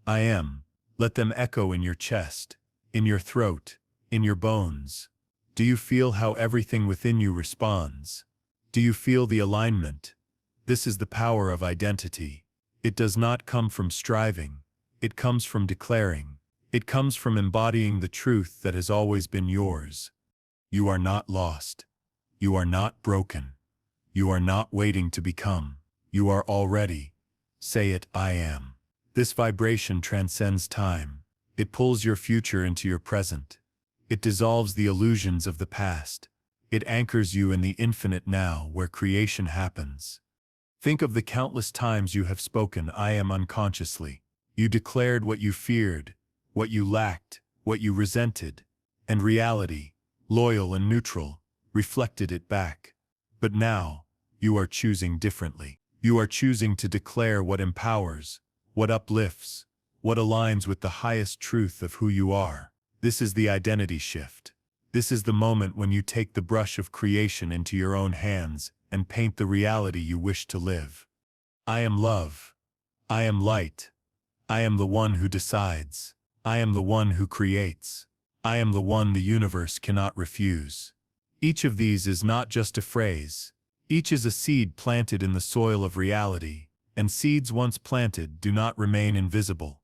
[SPEAKER 1] I am. Let them echo in your chest, in your throat, in your bones. Do you feel how everything within you responds? Do you feel the alignment? This is the power of identity. It does not come from striving. It comes from declaring. It comes from embodying the truth that has always been yours. You are not lost. You are not broken. You are not waiting to become. You are already. Say it, I am. This vibration transcends time. It pulls your future into your present. It dissolves the illusions of the past. It anchors you in the infinite now where creation happens. Think of the countless times you have spoken I am unconsciously. You declared what you feared, what you lacked, what you resented, and reality, loyal and neutral, reflected it back. But now, you are choosing differently. You are choosing to declare what empowers, what uplifts, what aligns with the highest truth of who you are. This is the identity shift. This is the moment when you take the brush of creation into your own hands and paint the reality you wish to live. I am love. I am light. I am the one who decides. I am the one who creates. I am the one the universe cannot refuse. Each of these is not just a phrase. Each is a seed planted in the soil of reality, and seeds once planted do not remain invisible.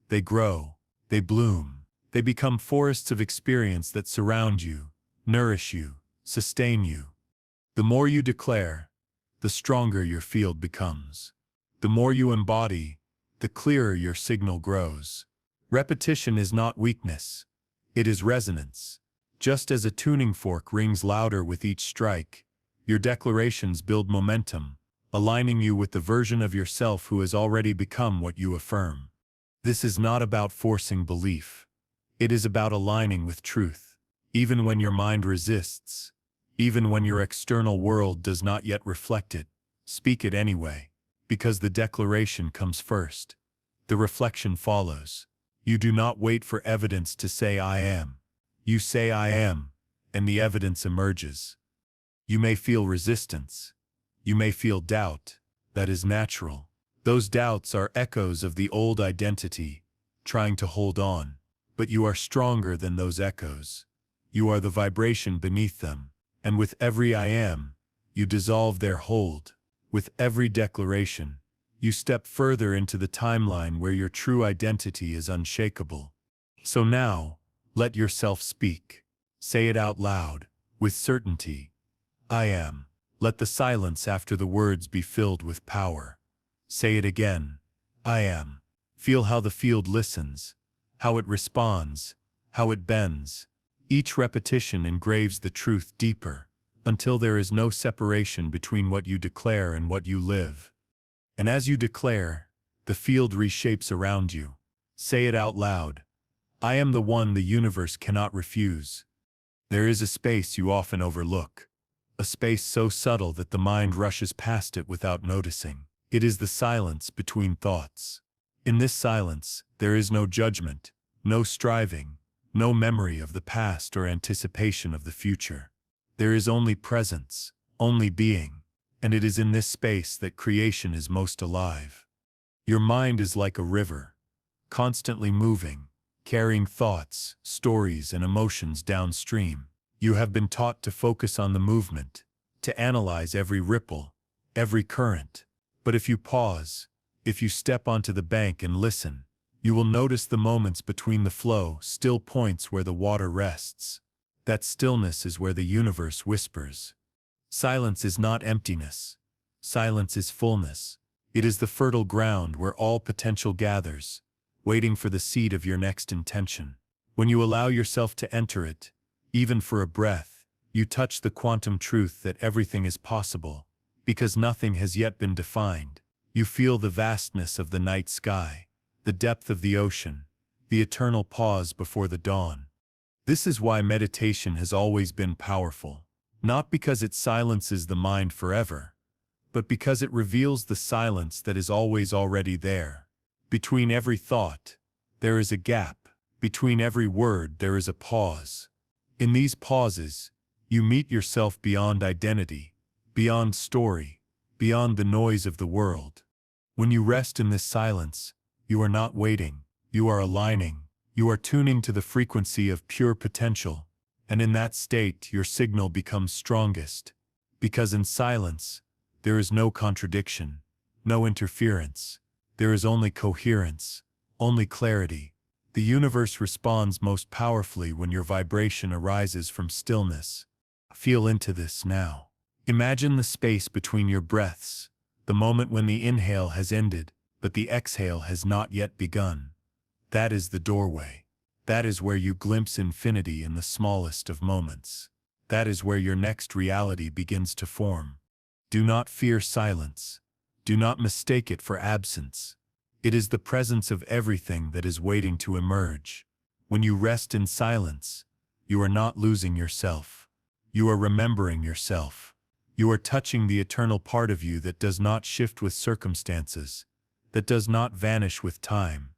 [SPEAKER 1] They grow, they bloom, they become forests of experience that surround you, nourish you, sustain you. The more you declare, the stronger your field becomes. The more you embody, the clearer your signal grows. Repetition is not weakness. It is resonance. Just as a tuning fork rings louder with each strike, your declarations build momentum, aligning you with the version of yourself who has already become what you affirm. This is not about forcing belief. It is about aligning with truth. Even when your mind resists, even when your external world does not yet reflect it, speak it anyway, because the declaration comes first. The reflection follows. You do not wait for evidence to say I am. You say I am, and the evidence emerges. You may feel resistance. You may feel doubt. That is natural. Those doubts are echoes of the old identity, trying to hold on. But you are stronger than those echoes. You are the vibration beneath them. And with every I am, you dissolve their hold. With every declaration, you step further into the timeline where your true identity is unshakable. So now, let yourself speak. Say it out loud, with certainty. I am. Let the silence after the words be filled with power. Say it again. I am. Feel how the field listens, how it responds, how it bends. Each repetition engraves the truth deeper, until there is no separation between what you declare and what you live. And as you declare, the field reshapes around you. Say it out loud. I am the one the universe cannot refuse. There is a space you often overlook. A space so subtle that the mind rushes past it without noticing. It is the silence between thoughts. In this silence, there is no judgment, no striving, no memory of the past or anticipation of the future. There is only presence, only being, and it is in this space that creation is most alive. Your mind is like a river, constantly moving, carrying thoughts, stories, and emotions downstream. You have been taught to focus on the movement, to analyze every ripple, every current. But if you pause, if you step onto the bank and listen, you will notice the moments between the flow, still points where the water rests. That stillness is where the universe whispers. Silence is not emptiness. Silence is fullness. It is the fertile ground where all potential gathers, waiting for the seed of your next intention. When you allow yourself to enter it, even for a breath, you touch the quantum truth that everything is possible, because nothing has yet been defined. You feel the vastness of the night sky, the depth of the ocean, the eternal pause before the dawn. This is why meditation has always been powerful, not because it silences the mind forever, but because it reveals the silence that is always already there. Between every thought, there is a gap. Between every word, there is a pause. In these pauses, you meet yourself beyond identity, beyond story, beyond the noise of the world. When you rest in this silence, you are not waiting, you are aligning, you are tuning to the frequency of pure potential, and in that state your signal becomes strongest. Because in silence, there is no contradiction, no interference. There is only coherence, only clarity. The universe responds most powerfully when your vibration arises from stillness. Feel into this now. Imagine the space between your breaths, the moment when the inhale has ended, but the exhale has not yet begun. That is the doorway. That is where you glimpse infinity in the smallest of moments. That is where your next reality begins to form. Do not fear silence. Do not mistake it for absence. It is the presence of everything that is waiting to emerge. When you rest in silence, you are not losing yourself. You are remembering yourself. You are touching the eternal part of you that does not shift with circumstances, that does not vanish with time.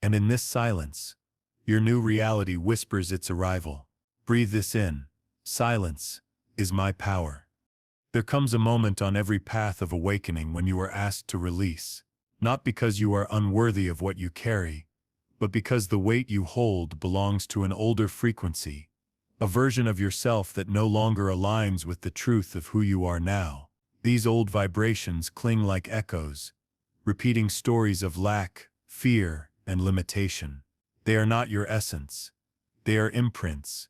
[SPEAKER 1] And in this silence, your new reality whispers its arrival. Breathe this in. Silence is my power. There comes a moment on every path of awakening when you are asked to release, not because you are unworthy of what you carry, but because the weight you hold belongs to an older frequency, a version of yourself that no longer aligns with the truth of who you are now. These old vibrations cling like echoes, repeating stories of lack, fear, and limitation. They are not your essence. They are imprints,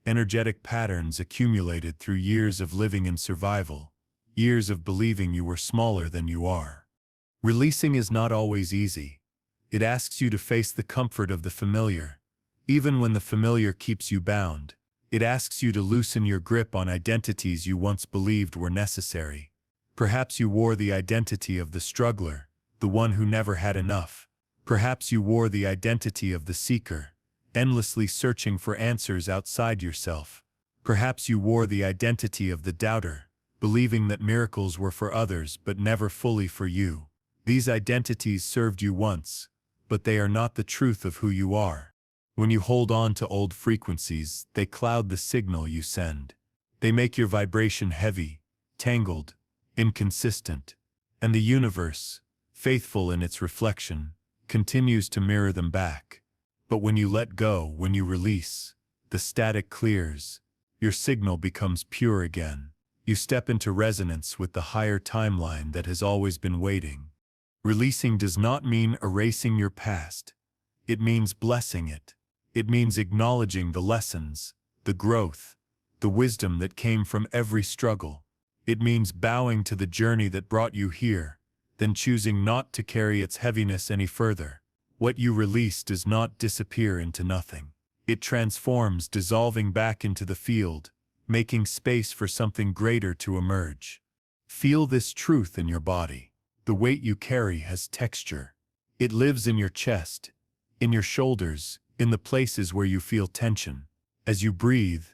[SPEAKER 1] energetic patterns accumulated through years of living in survival, years of believing you were smaller than you are. Releasing is not always easy. It asks you to face the comfort of the familiar. Even when the familiar keeps you bound, it asks you to loosen your grip on identities you once believed were necessary. Perhaps you wore the identity of the struggler, the one who never had enough. Perhaps you wore the identity of the seeker, endlessly searching for answers outside yourself. Perhaps you wore the identity of the doubter, believing that miracles were for others but never fully for you. These identities served you once, but they are not the truth of who you are. When you hold on to old frequencies, they cloud the signal you send. They make your vibration heavy, tangled, inconsistent, And the universe, faithful in its reflection, continues to mirror them back. But when you let go, when you release, the static clears, your signal becomes pure again. You step into resonance with the higher timeline that has always been waiting. Releasing does not mean erasing your past. It means blessing it. It means acknowledging the lessons, the growth, the wisdom that came from every struggle. It means bowing to the journey that brought you here, then choosing not to carry its heaviness any further. What you release does not disappear into nothing. It transforms, dissolving back into the field, making space for something greater to emerge. Feel this truth in your body. The weight you carry has texture. It lives in your chest, in your shoulders, in the places where you feel tension. As you breathe,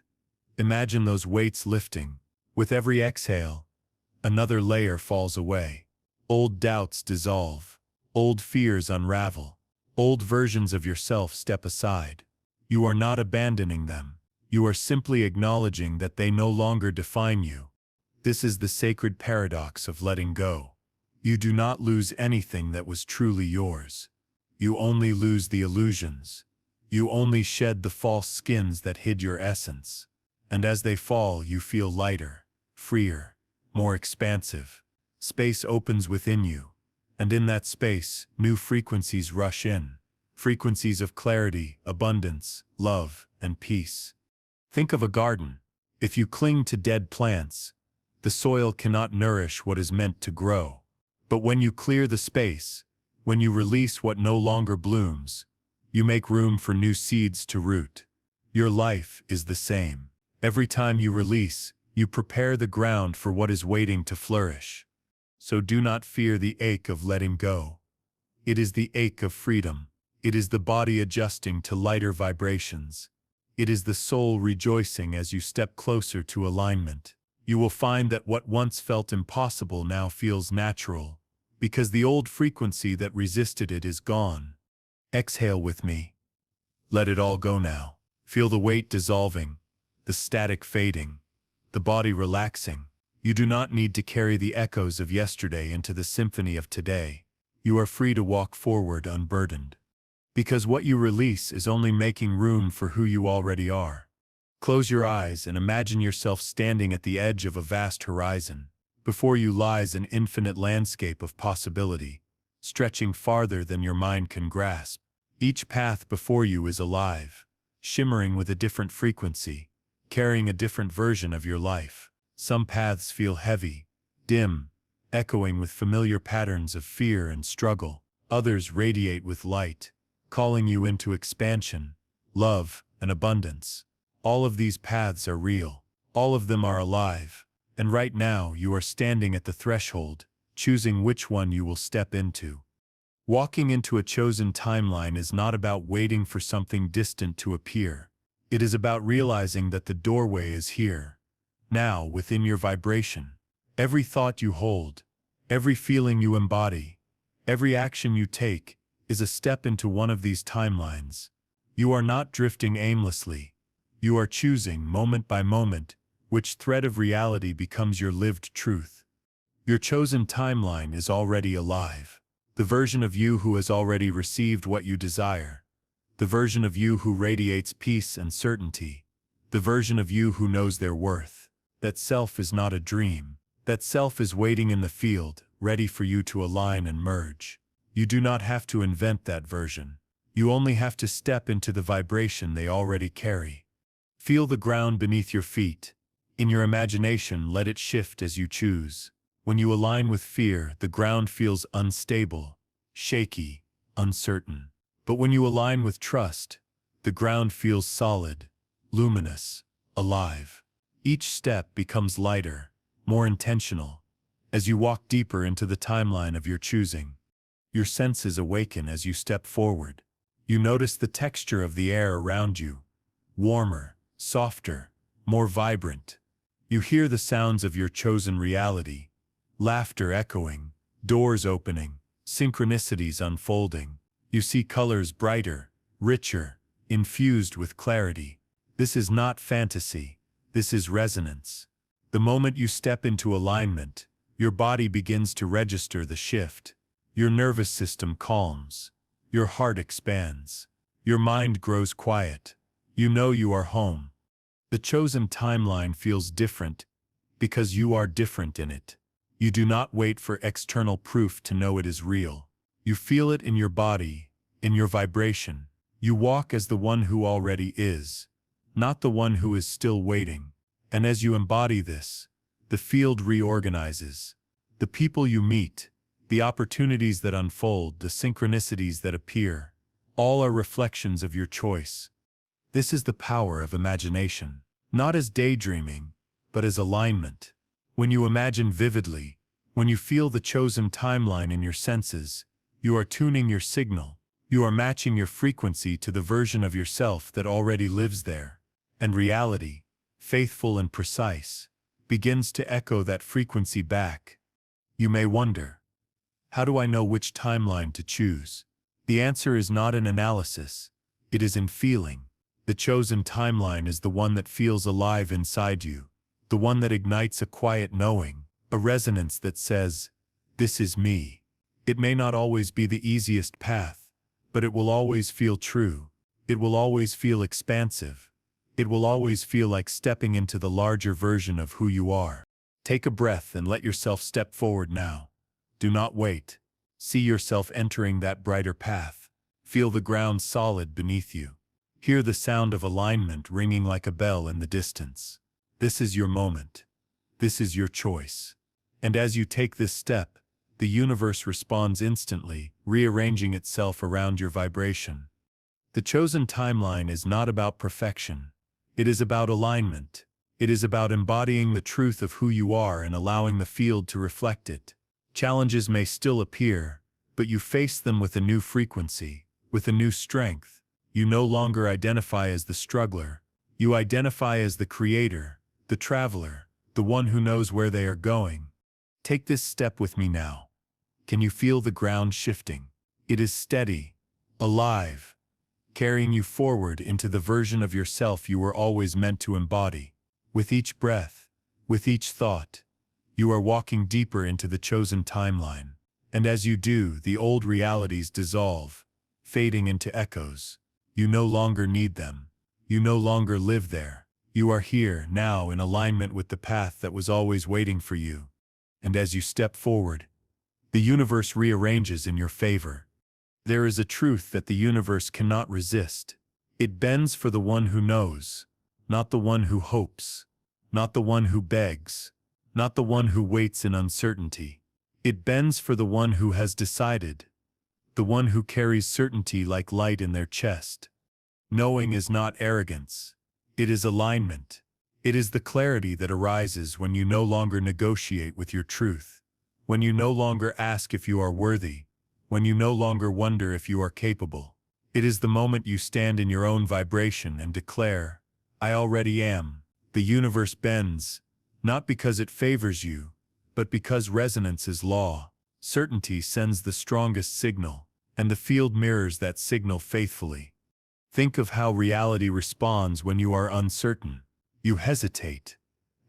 [SPEAKER 1] imagine those weights lifting. With every exhale, another layer falls away. Old doubts dissolve. Old fears unravel. Old versions of yourself step aside. You are not abandoning them. You are simply acknowledging that they no longer define you. This is the sacred paradox of letting go. You do not lose anything that was truly yours. You only lose the illusions. You only shed the false skins that hid your essence. And as they fall, you feel lighter, freer, more expansive. Space opens within you, and in that space, new frequencies rush in. Frequencies of clarity, abundance, love, and peace. Think of a garden. If you cling to dead plants, the soil cannot nourish what is meant to grow. But when you clear the space, when you release what no longer blooms, you make room for new seeds to root. Your life is the same. Every time you release, you prepare the ground for what is waiting to flourish. So do not fear the ache of letting go. It is the ache of freedom. It is the body adjusting to lighter vibrations. It is the soul rejoicing as you step closer to alignment. You will find that what once felt impossible now feels natural, because the old frequency that resisted it is gone. Exhale with me. Let it all go now. Feel the weight dissolving, the static fading, the body relaxing. You do not need to carry the echoes of yesterday into the symphony of today. You are free to walk forward unburdened. Because what you release is only making room for who you already are. Close your eyes and imagine yourself standing at the edge of a vast horizon. Before you lies an infinite landscape of possibility, stretching farther than your mind can grasp. Each path before you is alive, shimmering with a different frequency, carrying a different version of your life. Some paths feel heavy, dim, echoing with familiar patterns of fear and struggle. Others radiate with light, calling you into expansion, love, and abundance. All of these paths are real. All of them are alive. And right now you are standing at the threshold, choosing which one you will step into. Walking into a chosen timeline is not about waiting for something distant to appear. It is about realizing that the doorway is here, now within your vibration. Every thought you hold, every feeling you embody, every action you take, is a step into one of these timelines. You are not drifting aimlessly. You are choosing, moment by moment, which thread of reality becomes your lived truth. Your chosen timeline is already alive. The version of you who has already received what you desire. The version of you who radiates peace and certainty. The version of you who knows their worth. That self is not a dream. That self is waiting in the field, ready for you to align and merge. You do not have to invent that version. You only have to step into the vibration they already carry. Feel the ground beneath your feet. In your imagination, let it shift as you choose. When you align with fear, the ground feels unstable, shaky, uncertain. But when you align with trust, the ground feels solid, luminous, alive. Each step becomes lighter, more intentional. As you walk deeper into the timeline of your choosing, your senses awaken as you step forward. You notice the texture of the air around you, warmer, softer, more vibrant. You hear the sounds of your chosen reality, laughter echoing, doors opening, synchronicities unfolding. You see colors brighter, richer, infused with clarity. This is not fantasy. This is resonance. The moment you step into alignment, Your body begins to register the shift. Your nervous system calms. Your heart expands. Your mind grows quiet. You know you are home. The chosen timeline feels different because you are different in it. You do not wait for external proof to know it is real. You feel it in your body, in your vibration. You walk as the one who already is, not the one who is still waiting. And as you embody this, the field reorganizes. The people you meet, the opportunities that unfold, the synchronicities that appear, all are reflections of your choice. This is the power of imagination, not as daydreaming, but as alignment. When you imagine vividly, when you feel the chosen timeline in your senses, you are tuning your signal. You are matching your frequency to the version of yourself that already lives there. And reality, faithful and precise, begins to echo that frequency back. You may wonder, how do I know which timeline to choose? The answer is not in analysis, it is in feeling. The chosen timeline is the one that feels alive inside you, the one that ignites a quiet knowing, a resonance that says, "This is me." It may not always be the easiest path, but it will always feel true. It will always feel expansive. It will always feel like stepping into the larger version of who you are. Take a breath and let yourself step forward now. Do not wait. See yourself entering that brighter path. Feel the ground solid beneath you. Hear the sound of alignment ringing like a bell in the distance. This is your moment. This is your choice. And as you take this step, the universe responds instantly, rearranging itself around your vibration. The chosen timeline is not about perfection. It is about alignment. It is about embodying the truth of who you are and allowing the field to reflect it. Challenges may still appear, but you face them with a new frequency, with a new strength. You no longer identify as the struggler. You identify as the creator, the traveler, the one who knows where they are going. Take this step with me now. Can you feel the ground shifting? It is steady, alive, carrying you forward into the version of yourself you were always meant to embody. With each breath, with each thought, you are walking deeper into the chosen timeline. And as you do, the old realities dissolve, fading into echoes. You no longer need them. You no longer live there. You are here, now, in alignment with the path that was always waiting for you. And as you step forward, the universe rearranges in your favor. There is a truth that the universe cannot resist. It bends for the one who knows, not the one who hopes, not the one who begs, not the one who waits in uncertainty. It bends for the one who has decided, the one who carries certainty like light in their chest. Knowing is not arrogance. It is alignment. It is the clarity that arises when you no longer negotiate with your truth, when you no longer ask if you are worthy, when you no longer wonder if you are capable. It is the moment you stand in your own vibration and declare, "I already am." The universe bends, not because it favors you, but because resonance is law. Certainty sends the strongest signal, and the field mirrors that signal faithfully. Think of how reality responds when you are uncertain. You hesitate,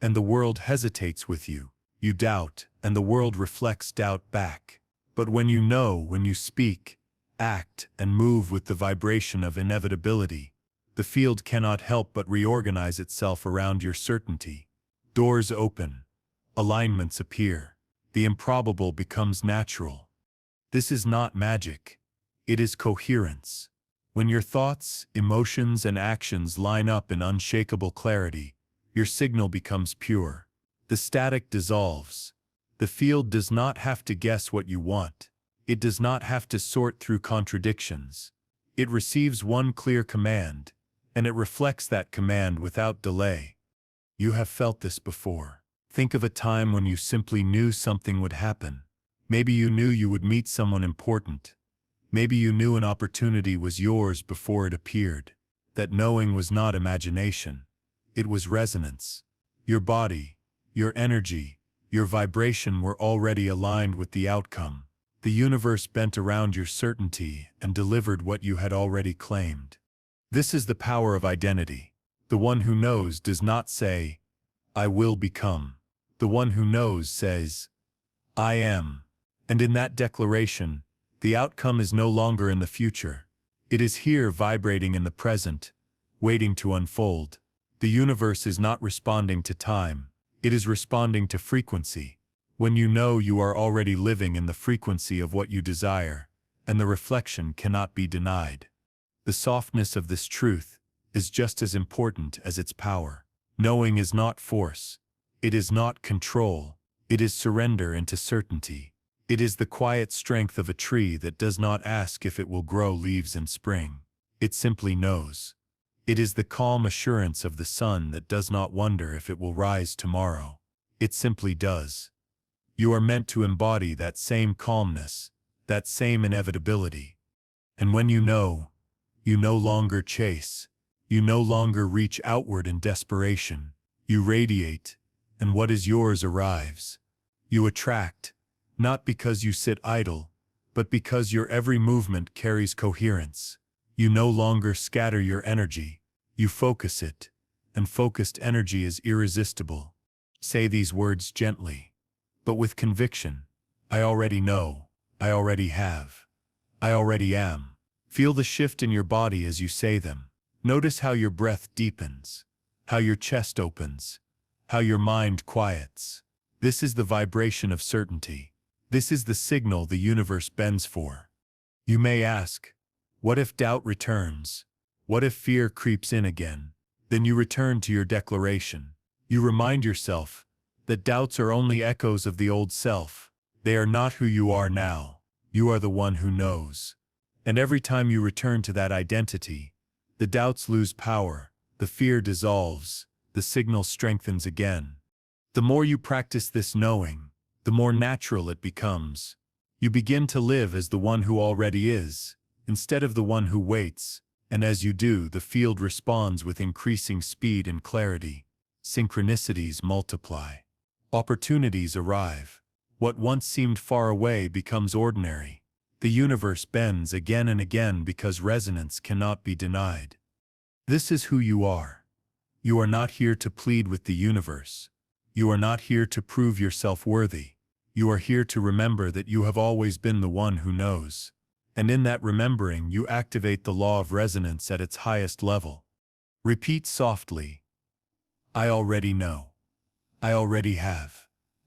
[SPEAKER 1] and the world hesitates with you. You doubt, and the world reflects doubt back. But when you know, when you speak, act, and move with the vibration of inevitability, the field cannot help but reorganize itself around your certainty. Doors open. Alignments appear. The improbable becomes natural. This is not magic. It is coherence. When your thoughts, emotions, and actions line up in unshakable clarity, your signal becomes pure. The static dissolves. The field does not have to guess what you want. It does not have to sort through contradictions. It receives one clear command, and it reflects that command without delay. You have felt this before. Think of a time when you simply knew something would happen. Maybe you knew you would meet someone important. Maybe you knew an opportunity was yours before it appeared. That knowing was not imagination. It was resonance. Your body, your energy, your vibration were already aligned with the outcome. The universe bent around your certainty and delivered what you had already claimed. This is the power of identity. The one who knows does not say, "I will become." The one who knows says, I am. And in that declaration, the outcome is no longer in the future. It is here vibrating in the present, waiting to unfold. The universe is not responding to time. It is responding to frequency. When you know you are already living in the frequency of what you desire, and the reflection cannot be denied. The softness of this truth is just as important as its power. Knowing is not force. It is not control. It is surrender into certainty. It is the quiet strength of a tree that does not ask if it will grow leaves in spring. It simply knows. It is the calm assurance of the sun that does not wonder if it will rise tomorrow. It simply does. You are meant to embody that same calmness, that same inevitability. And when you know, you no longer chase. You no longer reach outward in desperation. You radiate, and what is yours arrives. You attract, not because you sit idle, but because your every movement carries coherence. You no longer scatter your energy, you focus it, and focused energy is irresistible. Say these words gently, but with conviction. I already know, I already have, I already am. Feel the shift in your body as you say them. Notice how your breath deepens, how your chest opens, how your mind quiets. This is the vibration of certainty. This is the signal the universe bends for. You may ask, what if doubt returns? What if fear creeps in again? Then you return to your declaration. You remind yourself that doubts are only echoes of the old self. They are not who you are now. You are the one who knows. And every time you return to that identity, the doubts lose power, the fear dissolves, the signal strengthens again. The more you practice this knowing, the more natural it becomes. You begin to live as the one who already is, instead of the one who waits, and as you do, the field responds with increasing speed and clarity. Synchronicities multiply. Opportunities arrive. What once seemed far away becomes ordinary. The universe bends again and again because resonance cannot be denied. This is who you are. You are not here to plead with the universe. You are not here to prove yourself worthy. You are here to remember that you have always been the one who knows. And in that remembering, you activate the law of resonance at its highest level. Repeat softly, I already know. I already have.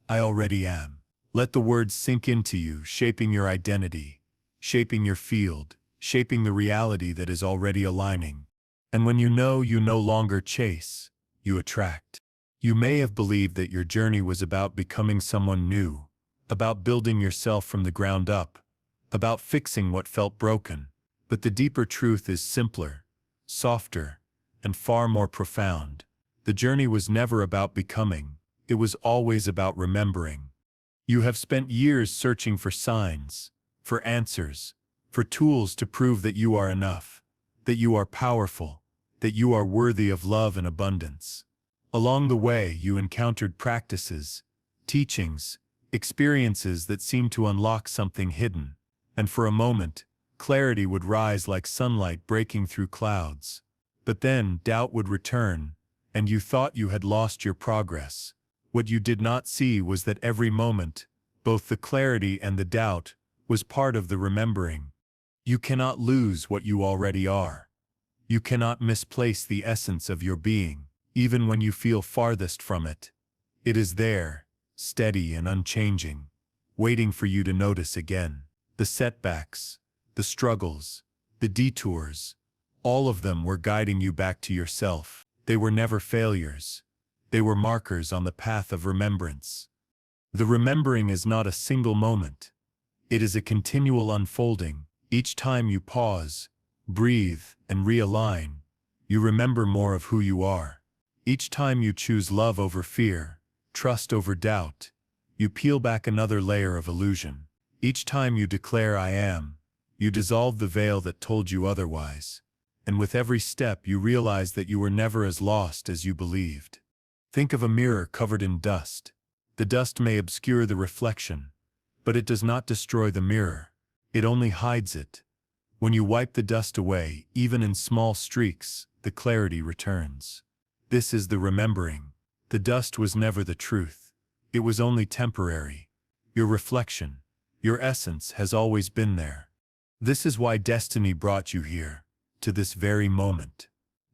[SPEAKER 1] I already am. Let the words sink into you, shaping your identity, shaping your field, shaping the reality that is already aligning. And when you know, you no longer chase, you attract. You may have believed that your journey was about becoming someone new, about building yourself from the ground up, about fixing what felt broken. But the deeper truth is simpler, softer, and far more profound. The journey was never about becoming, it was always about remembering. You have spent years searching for signs, for answers, for tools to prove that you are enough, that you are powerful, that you are worthy of love and abundance. Along the way, you encountered practices, teachings, experiences that seemed to unlock something hidden, and for a moment, clarity would rise like sunlight breaking through clouds. But then doubt would return, and you thought you had lost your progress. What you did not see was that every moment, both the clarity and the doubt, was part of the remembering. You cannot lose what you already are. You cannot misplace the essence of your being, even when you feel farthest from it. It is there, steady and unchanging, waiting for you to notice again. The setbacks, the struggles, the detours, all of them were guiding you back to yourself. They were never failures. They were markers on the path of remembrance. The remembering is not a single moment. It is a continual unfolding. Each time you pause, breathe, and realign, you remember more of who you are. Each time you choose love over fear, trust over doubt, you peel back another layer of illusion. Each time you declare I am, you dissolve the veil that told you otherwise. And with every step you realize that you were never as lost as you believed. Think of a mirror covered in dust. The dust may obscure the reflection, but it does not destroy the mirror. It only hides it. When you wipe the dust away, even in small streaks, the clarity returns. This is the remembering. The dust was never the truth. It was only temporary. your reflection, your essence has always been there. This is why destiny brought you here, to this very moment.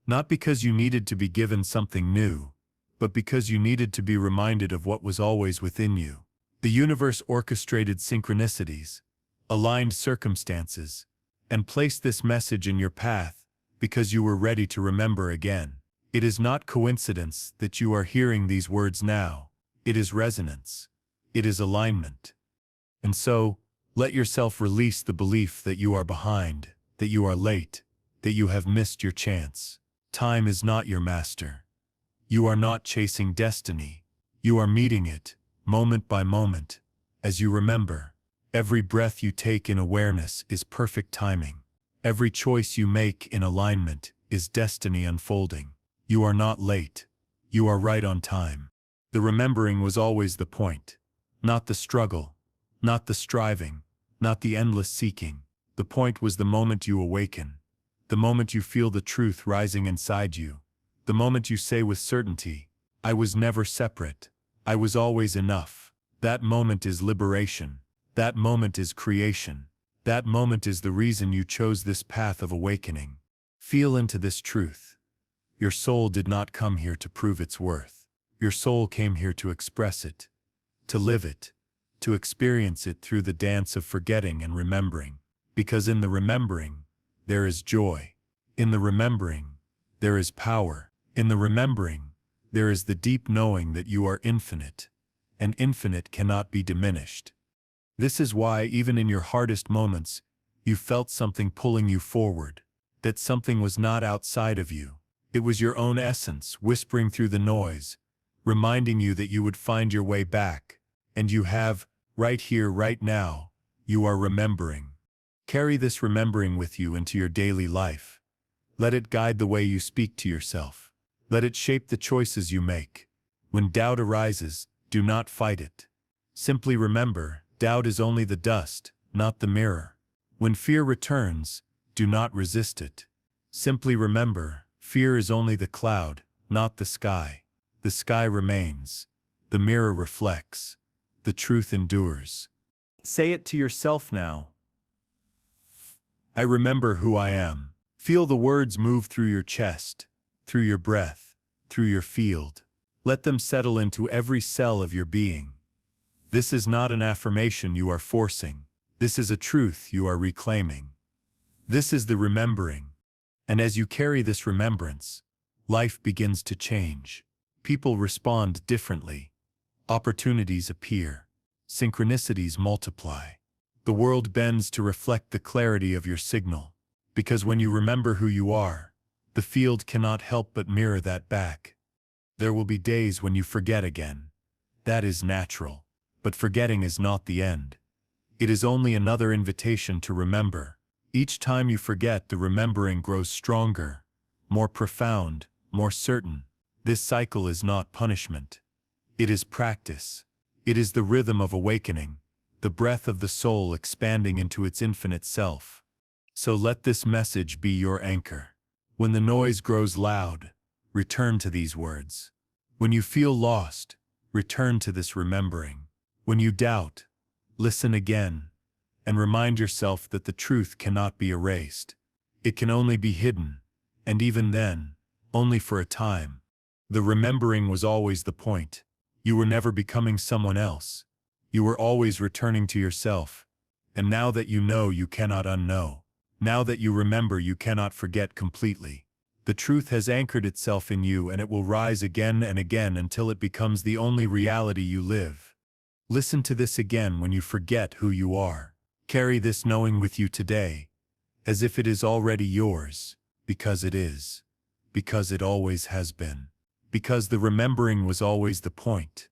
[SPEAKER 1] Not because you needed to be given something new, but because you needed to be reminded of what was always within you. The universe orchestrated synchronicities, aligned circumstances, and placed this message in your path because you were ready to remember again. It is not coincidence that you are hearing these words now. It is resonance. It is alignment. And so, let yourself release the belief that you are behind, that you are late, that you have missed your chance. Time is not your master. You are not chasing destiny. You are meeting it, moment by moment, as you remember. Every breath you take in awareness is perfect timing. Every choice you make in alignment is destiny unfolding. You are not late. You are right on time. The remembering was always the point. Not the struggle. Not the striving. Not the endless seeking. The point was the moment you awaken. The moment you feel the truth rising inside you. The moment you say with certainty, I was never separate. I was always enough. That moment is liberation. That moment is creation. That moment is the reason you chose this path of awakening. Feel into this truth. Your soul did not come here to prove its worth. Your soul came here to express it, to live it, to experience it through the dance of forgetting and remembering. Because in the remembering, there is joy. In the remembering, there is power. In the remembering, there is the deep knowing that you are infinite, and infinite cannot be diminished. This is why, even in your hardest moments, you felt something pulling you forward, that something was not outside of you. It was your own essence whispering through the noise, reminding you that you would find your way back, and you have, right here, right now, you are remembering. Carry this remembering with you into your daily life. Let it guide the way you speak to yourself. Let it shape the choices you make. When doubt arises, do not fight it. Simply remember, doubt is only the dust, not the mirror. When fear returns, do not resist it. Simply remember, fear is only the cloud, not the sky. The sky remains. The mirror reflects. The truth endures. Say it to yourself now. I remember who I am. Feel the words move through your chest, through your breath, through your field. Let them settle into every cell of your being. This is not an affirmation you are forcing. This is a truth you are reclaiming. This is the remembering. And as you carry this remembrance, life begins to change. People respond differently. Opportunities appear. Synchronicities multiply. The world bends to reflect the clarity of your signal. Because when you remember who you are, the field cannot help but mirror that back. There will be days when you forget again. That is natural. But forgetting is not the end. It is only another invitation to remember. Each time you forget, the remembering grows stronger, more profound, more certain. This cycle is not punishment. It is practice. It is the rhythm of awakening, the breath of the soul expanding into its infinite self. So let this message be your anchor. When the noise grows loud, return to these words. When you feel lost, return to this remembering. When you doubt, listen again, and remind yourself that the truth cannot be erased. It can only be hidden, and even then, only for a time. The remembering was always the point. You were never becoming someone else. You were always returning to yourself. And now that you know, you cannot unknow. Now that you remember, you cannot forget completely. The truth has anchored itself in you, and it will rise again and again until it becomes the only reality you live. Listen to this again when you forget who you are. Carry this knowing with you today, as if it is already yours, because it is. Because it always has been. Because the remembering was always the point.